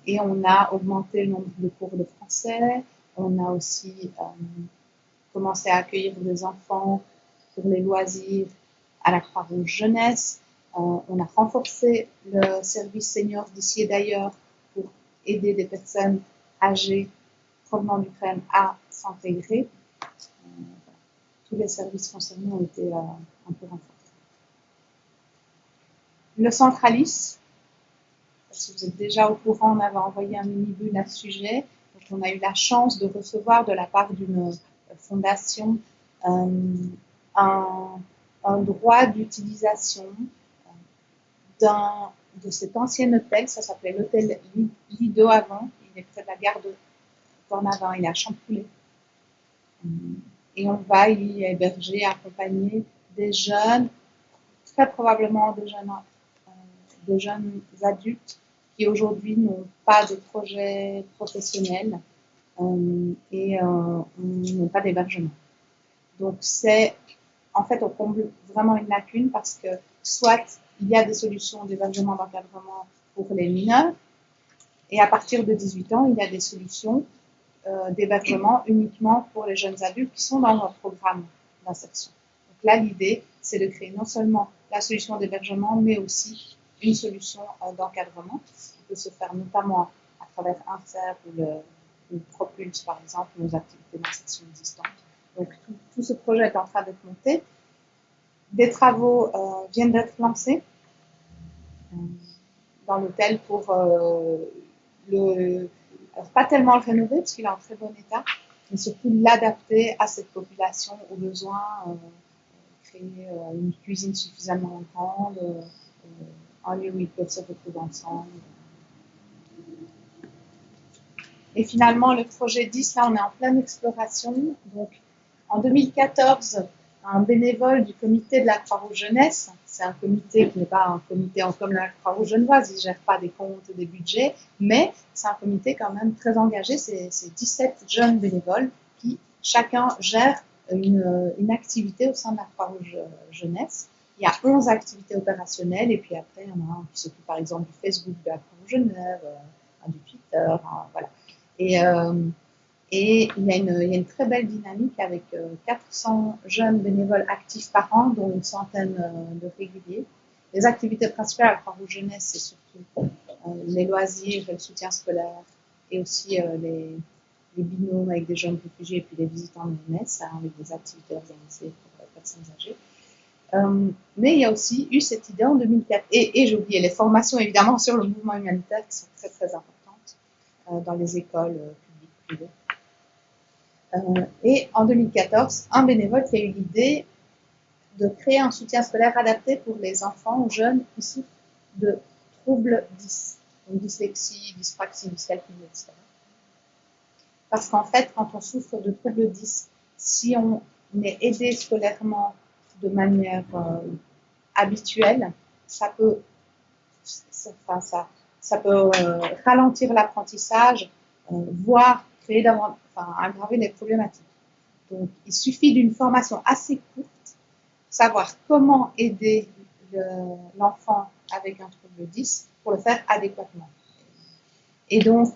Et on a augmenté le nombre de cours de français. On a aussi commencé à accueillir des enfants pour les loisirs à la Croix-Rouge Jeunesse. On a renforcé le service senior d'ici et d'ailleurs pour aider des personnes âgées provenant d'Ukraine à s'intégrer. Tous les services concernés ont été un peu renforcés. Le Centralis, si vous êtes déjà au courant, on avait envoyé un mini-bulle à ce sujet. Donc, on a eu la chance de recevoir de la part d'une fondation un droit d'utilisation de cet ancien hôtel. Ça s'appelait l'hôtel Lido avant. Il est près de la gare de Cornavin, il est à Champoulé. Et on va y héberger, accompagner des jeunes, très probablement des jeunes adultes qui aujourd'hui n'ont pas de projet professionnel et n'ont pas d'hébergement. Donc en fait, on comble vraiment une lacune parce que soit il y a des solutions d'hébergement d'encadrement pour les mineurs, et à partir de 18 ans, il y a des solutions d'hébergement uniquement pour les jeunes adultes qui sont dans notre programme d'insertion. Donc là, l'idée, c'est de créer non seulement la solution d'hébergement, mais aussi une solution d'encadrement qui peut se faire notamment à travers INSER ou Propulse, par exemple, nos activités d'insertion existantes. Donc tout ce projet est en train d'être monté. Des travaux viennent d'être lancés dans l'hôtel pour alors pas tellement le rénover parce qu'il est en très bon état, mais surtout l'adapter à cette population, aux besoins, créer une cuisine suffisamment grande, un lieu où ils peuvent se retrouver ensemble. Et finalement, le projet 10, là, on est en pleine exploration. Donc, en 2014, un bénévole du comité de la Croix-Rouge Jeunesse, c'est un comité qui n'est pas un comité comme la Croix-Rouge Genevoise, il ne gère pas des comptes, des budgets, mais c'est un comité quand même très engagé, c'est 17 jeunes bénévoles qui chacun gère une activité au sein de la Croix-Rouge Jeunesse. Il y a 11 activités opérationnelles et puis après, il y en a un qui s'occupe par exemple du Facebook de la Croix-Rouge Genève, un du Twitter, voilà. Et il y a une très belle dynamique avec 400 jeunes bénévoles actifs par an, dont une centaine de réguliers. Les activités principales à la Croix-Rouge Jeunesse, c'est surtout les loisirs, le soutien scolaire et aussi les binômes avec des jeunes réfugiés et puis les visitants de jeunesse, avec des activités organisées pour les personnes âgées. Mais il y a aussi eu cette idée en 2004, et j'ai oublié les formations évidemment sur le mouvement humanitaire qui sont très très importantes dans les écoles publiques, privées. Et en 2014, un bénévole qui a eu l'idée de créer un soutien scolaire adapté pour les enfants ou jeunes qui souffrent de troubles 10, donc dyslexie, dyspraxie, dyscalculie, etc. Parce qu'en fait, quand on souffre de troubles 10, si on est aidé scolairement de manière habituelle, ça peut ralentir l'apprentissage, voire créer aggraver les problématiques. Donc, il suffit d'une formation assez courte pour savoir comment aider l'enfant avec un trouble 10 pour le faire adéquatement. Et donc,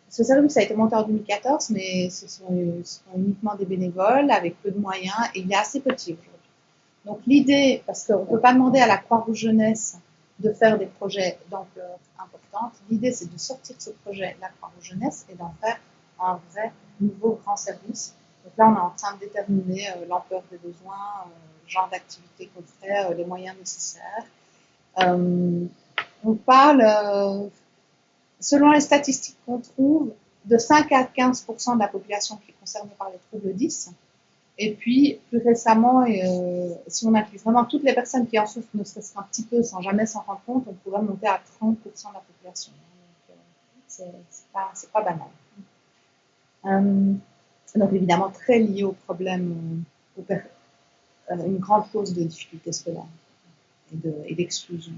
ce service a été monté en 2014, mais ce sont uniquement des bénévoles avec peu de moyens et il est assez petit aujourd'hui. Donc, l'idée, parce qu'on ne peut pas demander à la Croix-Rouge Jeunesse de faire des projets d'ampleur importante, l'idée c'est de sortir ce projet de la Croix-Rouge Jeunesse et d'en faire un vrai nouveau grand service. Donc là, on est en train de déterminer l'ampleur des besoins, genre d'activité qu'on ferait, les moyens nécessaires. On parle, selon les statistiques qu'on trouve, de 5 à 15% de la population qui est concernée par les troubles 10. Et puis, plus récemment, si on inclut vraiment toutes les personnes qui en souffrent, ne serait-ce qu'un petit peu, sans jamais s'en rendre compte, on pourrait monter à 30% de la population. Donc, c'est pas banal. Donc, évidemment, très lié au problème, une grande cause de difficultés scolaires et d'exclusion.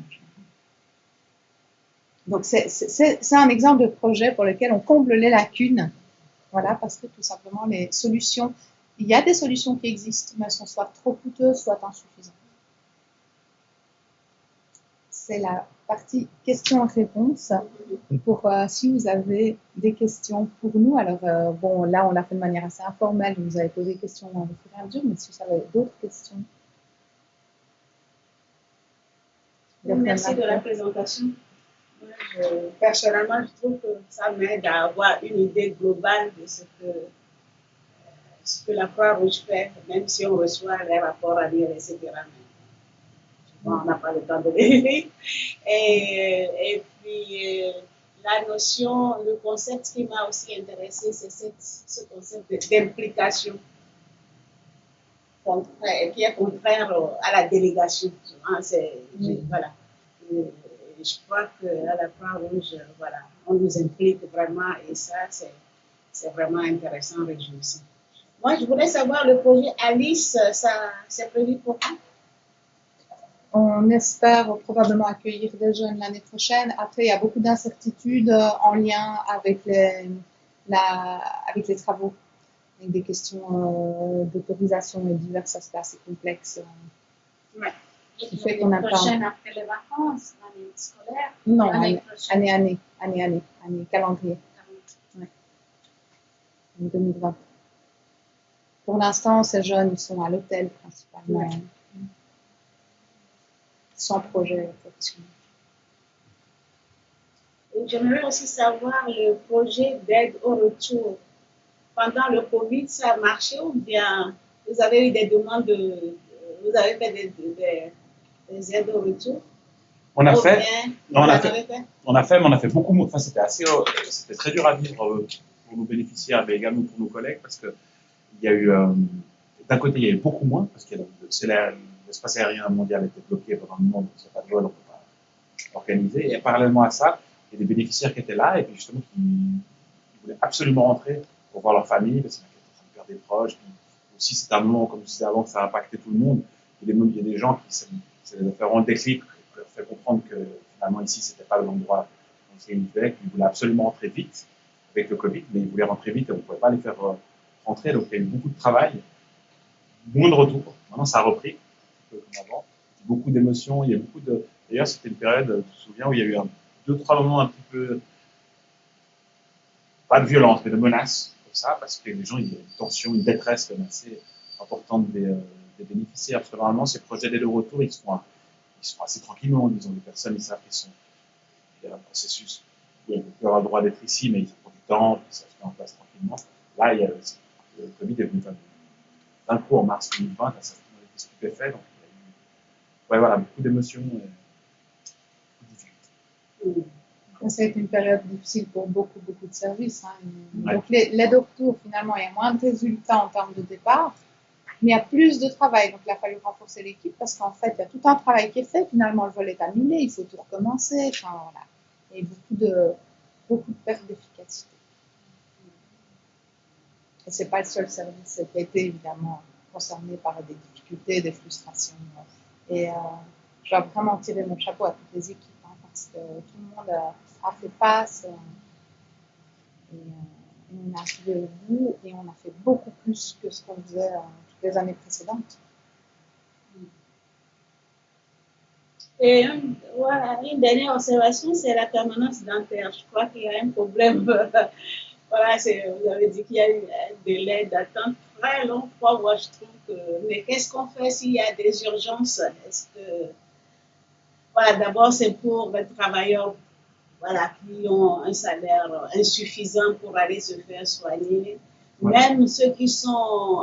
Donc, c'est un exemple de projet pour lequel on comble les lacunes. Voilà, parce que tout simplement, les solutions, il y a des solutions qui existent, mais elles sont soit trop coûteuses, soit insuffisantes. C'est la partie questions-réponses. Pour si vous avez des questions pour nous, alors bon, là on l'a fait de manière assez informelle, vous avez posé des questions au fur et à mesure, mais si vous avez d'autres questions. Merci de la présentation. Personnellement, je trouve que ça m'aide à avoir une idée globale de ce que la Croix-Rouge fait, même si on reçoit les rapports à lire, etc. On n'a pas le temps de les lire. Et puis, la notion, le concept qui m'a aussi intéressé, c'est ce concept d'implication qui est contraire à la délégation. Voilà. Je crois qu'à la Croix-Rouge, voilà, on nous implique vraiment et ça, c'est vraiment intéressant, réjouissant. Moi, je voulais savoir, le projet Alice, ça c'est prévu pour quand? On espère probablement accueillir des jeunes l'année prochaine. Après, il y a beaucoup d'incertitudes en lien avec les travaux, avec des questions d'autorisation et diverses aspects assez complexes. Ouais. Ce qui fait qu'on a prochaine après les vacances, l'année scolaire? Non, année, calendrier. Ouais. En 2020. Pour l'instant, ces jeunes, ils sont à l'hôtel principalement. Ouais. Sans projet professionnel. J'aimerais aussi savoir le projet d'aide au retour. Pendant le Covid, ça a marché ou bien vous avez eu des demandes vous avez fait des aides au retour? On a fait, mais on a fait beaucoup. Enfin, c'était très dur à vivre pour nos bénéficiaires, mais également pour nos collègues, parce que il y a eu, d'un côté, il y a eu beaucoup moins, parce que l'espace aérien mondial était bloqué pendant le moment, donc il n'y a pas de vol, on ne peut pas organiser. Et parallèlement à ça, il y a des bénéficiaires qui étaient là, et puis justement, qui voulaient absolument rentrer pour voir leur famille, parce qu'ils étaient en train de perdre des proches. Puis aussi, c'est un moment, comme je disais avant, que ça a impacté tout le monde. Il y a des gens qui, ça les a fait rendre déclic, leur fait comprendre que finalement, ici, ce n'était pas l'endroit où ils vivaient, qu'ils voulaient absolument rentrer vite avec le Covid, mais ils voulaient rentrer vite et on ne pouvait pas les faire rentrer. Donc, il y a eu beaucoup de travail, moins de retour. Maintenant, ça a repris, un peu comme avant. Beaucoup d'émotions, il y a beaucoup de... D'ailleurs, c'était une période, tu te souviens, où il y a eu 2-3 moments un petit peu, pas de violence, mais de menaces, comme ça, parce que les gens, il y a une tension, une détresse assez importante des bénéficiaires. Parce que normalement, ces projets d'aide au retour, ils sont assez tranquillement, disons. Les personnes, ils savent qu'il y a un processus où elles peuvent avoir le droit d'être ici, mais ils prennent du temps, puis ça se met en place tranquillement. Là, il y a le Covid est venu d'un coup en mars 2020, ça a été stupéfait, donc il y a eu voilà, beaucoup d'émotions et beaucoup de difficultés. Ça a été une période difficile pour beaucoup de services. Hein. Donc l'aide au retour, finalement, il y a moins de résultats en termes de départ, mais il y a plus de travail. Donc il a fallu renforcer l'équipe parce qu'en fait, il y a tout un travail qui est fait. Finalement, le vol est annulé, il faut tout recommencer. Enfin, voilà. Et beaucoup de pertes d'efficacité. Et ce n'est pas le seul service qui a été évidemment concerné par des difficultés, des frustrations. Et je dois vraiment tirer mon chapeau à toutes les équipes, hein, parce que tout le monde a fait face. Et on a arrivé au bout et on a fait beaucoup plus que ce qu'on faisait toutes les années précédentes. Et voilà, une dernière observation, c'est la permanence dentaire. Je crois qu'il y a un problème. Voilà, vous avez dit qu'il y a eu un délai d'attente très long. Moi, je trouve que. Mais qu'est-ce qu'on fait s'il y a des urgences? Est-ce que. Voilà, d'abord, c'est pour les travailleurs voilà, qui ont un salaire insuffisant pour aller se faire soigner. Ouais. Même ceux qui ont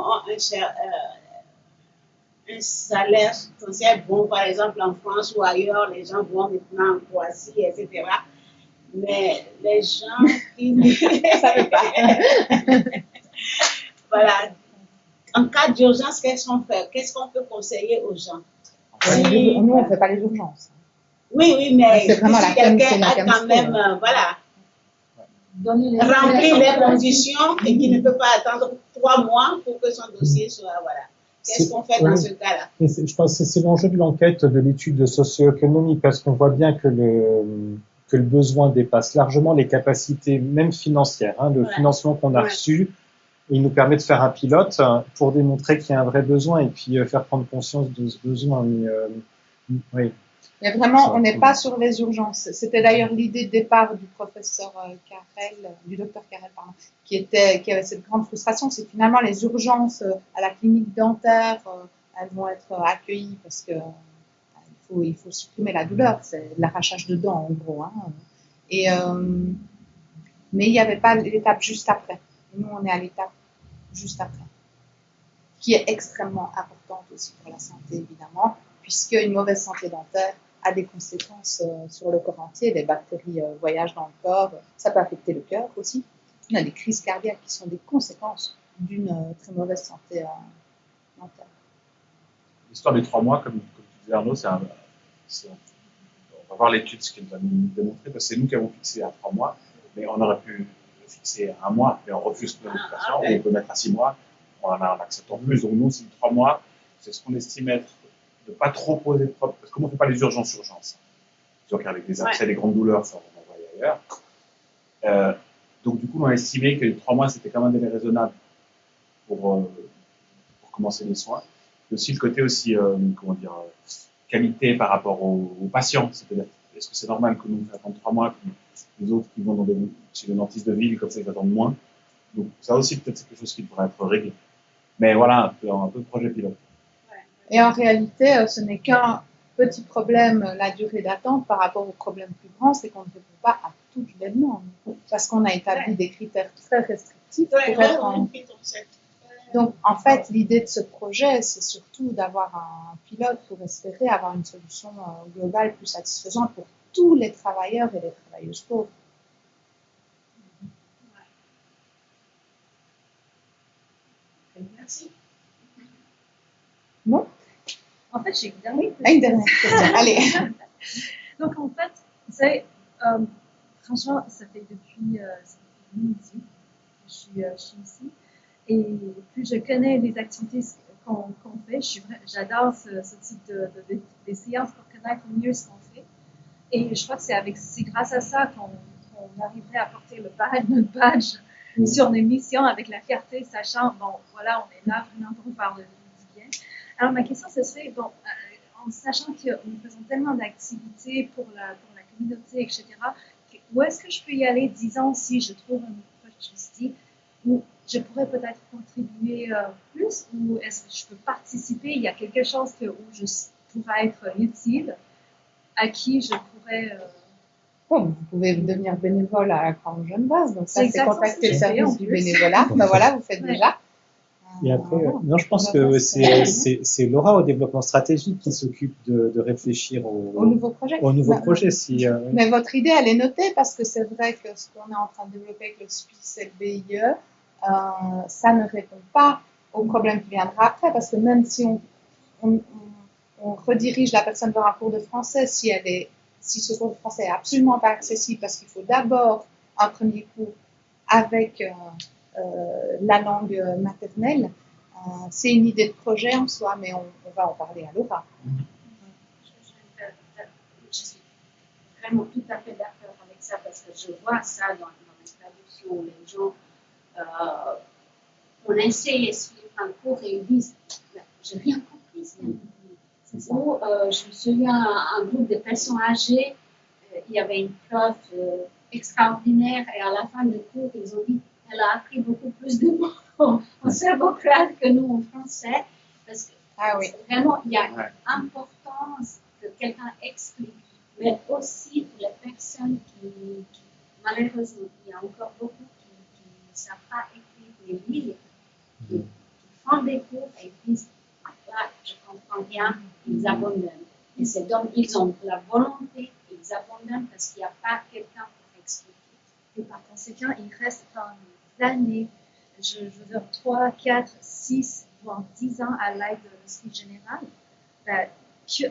un salaire substantiel. Bon, par exemple, en France ou ailleurs, les gens vont maintenant en Croatie, etc. Mais les gens qui ne savent pas, voilà, en cas d'urgence, qu'est-ce qu'on fait? Qu'est-ce qu'on peut conseiller aux gens? Nous, on ne fait pas les urgences. Oui, mais c'est vraiment si quelqu'un a quand même, voilà, rempli les conditions et qui ne peut pas attendre 3 mois pour que son dossier soit, voilà. Qu'est-ce qu'on fait dans ce cas-là? Je pense que c'est l'enjeu de l'enquête de l'étude socio-économique, parce qu'on voit bien que le besoin dépasse largement les capacités, même financières. Hein, le financement qu'on a reçu, il nous permet de faire un pilote pour démontrer qu'il y a un vrai besoin et puis faire prendre conscience de ce besoin. Oui. Mais vraiment, on n'est pas sur les urgences. C'était d'ailleurs l'idée de départ du professeur Carrel, du docteur Carrel, pardon, qui avait cette grande frustration, c'est que finalement les urgences à la clinique dentaire, elles vont être accueillies parce que il faut supprimer la douleur, c'est l'arrachage de dents en gros. Hein. Mais il n'y avait pas l'étape juste après. Nous, on est à l'étape juste après, qui est extrêmement importante aussi pour la santé, évidemment, puisque une mauvaise santé dentaire a des conséquences sur le corps entier. Les bactéries voyagent dans le corps, ça peut affecter le cœur aussi. Il y a des crises cardiaques qui sont des conséquences d'une très mauvaise santé dentaire. L'histoire des 3 mois, comme tu disais Arnaud, on va voir l'étude, ce qu'elle va nous démontrer, parce que c'est nous qui avons fixé à 3 mois, mais on aurait pu le fixer à 1 mois, et on refuse plein de patients, ou on peut mettre à 6 mois, en acceptant plus. Donc nous, c'est 3 mois, c'est ce qu'on estime être de ne pas trop poser de problème, parce que nous, on ne fait pas les urgences. Donc avec des abcès, des grandes douleurs, ça on envoie ailleurs. Donc du coup, on a estimé que les 3 mois, c'était quand même un délai raisonnable pour commencer les soins. Et aussi le côté aussi, qualité par rapport aux patients. C'est-à-dire, est-ce que c'est normal que nous attendons 3 mois, puis les autres qui vont chez le dentiste de ville, comme ça, ils attendent moins. Donc ça aussi, peut-être, c'est quelque chose qui pourrait être réglé. Mais voilà, un peu de projet pilote. Et en réalité, ce n'est qu'un petit problème, la durée d'attente, par rapport au problème plus grand, c'est qu'on ne répond pas à toutes les demandes. Parce qu'on a établi des critères très restrictifs pour être en... Donc, en fait, l'idée de ce projet, c'est surtout d'avoir un pilote pour espérer avoir une solution globale plus satisfaisante pour tous les travailleurs et les travailleuses pauvres. Merci. Bon. En fait, j'ai une dernière question. Une dernière question. Allez. Donc, en fait, c'est, franchement, ça fait depuis 2018 que je suis ici. Et plus je connais les activités qu'on fait, j'adore ce type de séances pour connaître mieux ce qu'on fait. Et je crois que c'est grâce à ça qu'on arriverait à porter notre badge sur les missions avec la fierté, sachant, bon, voilà, on est là vraiment pour faire du bien. Alors, ma question, ce serait, bon, en sachant que nous faisons tellement d'activités pour la communauté, etc., où est-ce que je peux y aller, disons, si je trouve un projet ici, où je pourrais peut-être contribuer plus, ou est-ce que je peux participer, il y a quelque chose où je pourrais être utile, à qui je pourrais... Bon, vous pouvez devenir bénévole à la Grande Jeune Base, donc ça c'est contacter le service du bénévolat, ben voilà, vous faites déjà. Et après, non, je pense que c'est Laura au développement stratégique qui s'occupe de réfléchir au nouveau projet. Mais votre idée, elle est notée parce que c'est vrai que ce qu'on est en train de développer avec le SPICE et le BIE, ça ne répond pas au problème qui viendra après, parce que même si on redirige la personne vers un cours de français, si ce cours de français est absolument pas accessible, parce qu'il faut d'abord un premier cours avec la langue maternelle, c'est une idée de projet en soi, mais on va en parler à Laura. Je suis vraiment tout à fait d'accord avec ça, parce que je vois ça dans les traductions où les gens, on essaie de suivre un cours et ils disent, j'ai rien compris. Ou, je me souviens, un groupe de personnes âgées, il y avait une prof extraordinaire, et à la fin du cours, ils ont dit, elle a appris beaucoup plus de mots en serbo-croate que nous en français, parce que vraiment, il y a importance que quelqu'un explique, mais aussi pour les personnes qui malheureusement, il y a encore beaucoup qui ne savent pas écrire les livres, qui font des cours et disent, là, je comprends rien, ils abandonnent. Et c'est donc, ils ont la volonté, ils abandonnent parce qu'il n'y a pas quelqu'un pour expliquer. Et par conséquent, il reste pendant des années, je veux dire 3, 4, 6, voire 10 ans à l'aide de l'esprit général.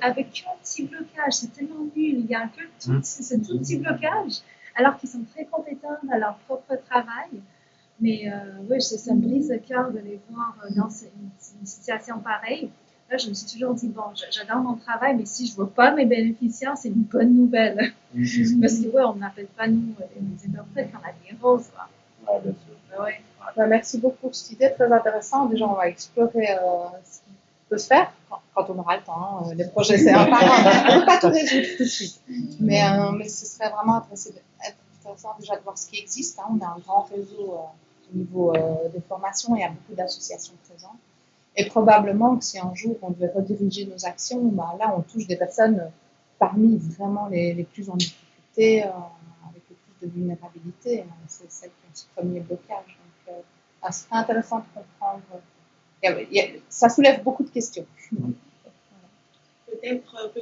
Avec qu'un petit blocage, c'est tellement nul, il y a ce tout petit blocage, alors qu'ils sont très compétents dans leur propre travail. Mais oui, ça me brise le cœur de les voir dans une situation pareille. Là, je me suis toujours dit, bon, j'adore mon travail, mais si je ne vois pas mes bénéficiaires, c'est une bonne nouvelle. Parce que, on n'appelle pas nous les interprètes quand on a des roses, quoi. Ouais, bien sûr. Ouais. Merci beaucoup pour cette idée très intéressante. Déjà, on va explorer ce qui peut se faire quand on aura le temps. Les projets, c'est un par un. On ne peut pas tout résoudre tout de suite. Mais ce serait vraiment intéressant déjà de voir ce qui existe. On a un grand réseau au niveau des formations. Il y a beaucoup d'associations présentes. Et probablement que si un jour on devait rediriger nos actions, là on touche des personnes parmi vraiment les plus en difficulté, avec le plus de vulnérabilité. C'est celles qui ont ce premier blocage. Donc ce serait intéressant de comprendre. Ça soulève beaucoup de questions. Peut-être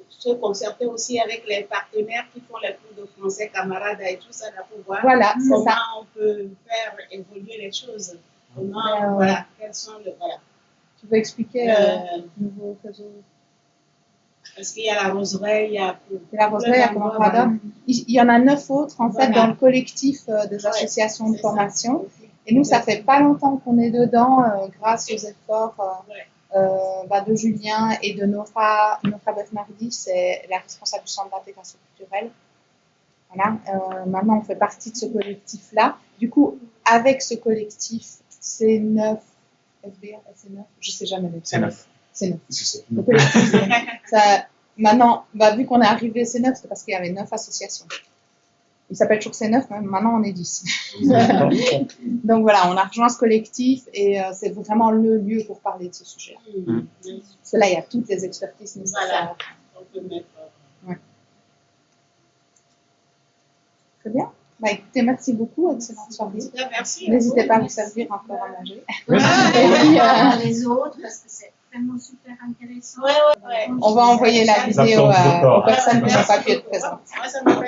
se concerter aussi avec les partenaires qui font les cours de français, camarades et tout ça, là, pour voir comment on peut faire évoluer les choses. Comment, quels sont Tu veux expliquer le nouveau réseau? Parce qu'il y a la roseraie, il y a il y en a 9 autres en fait dans le collectif des associations de formation. Et nous, ça fait pas longtemps qu'on est dedans grâce aux efforts de Julien et de Nora Befmardi, c'est la responsable du centre d'intégration culturelle. Voilà. Maintenant, on fait partie de ce collectif-là. Du coup, avec ce collectif, C9, FBR, C9, je sais jamais les C9. C9. Le collectif, maintenant, vu qu'on est arrivé C9, c'est parce qu'il y avait 9 associations. Il s'appelle toujours C9, mais maintenant on est 10. Donc voilà, on a rejoint ce collectif et c'est vraiment le lieu pour parler de ce sujet-là. Parce que là, il y a toutes les expertises nécessaires. On peut mettre. Très bien. Écoutez, merci beaucoup, excellente soirée. Merci. N'hésitez pas à vous servir encore à manger. Les autres, parce que c'est vraiment super intéressant. On va envoyer la vidéo aux personnes qui n'ont pas pu être présentes.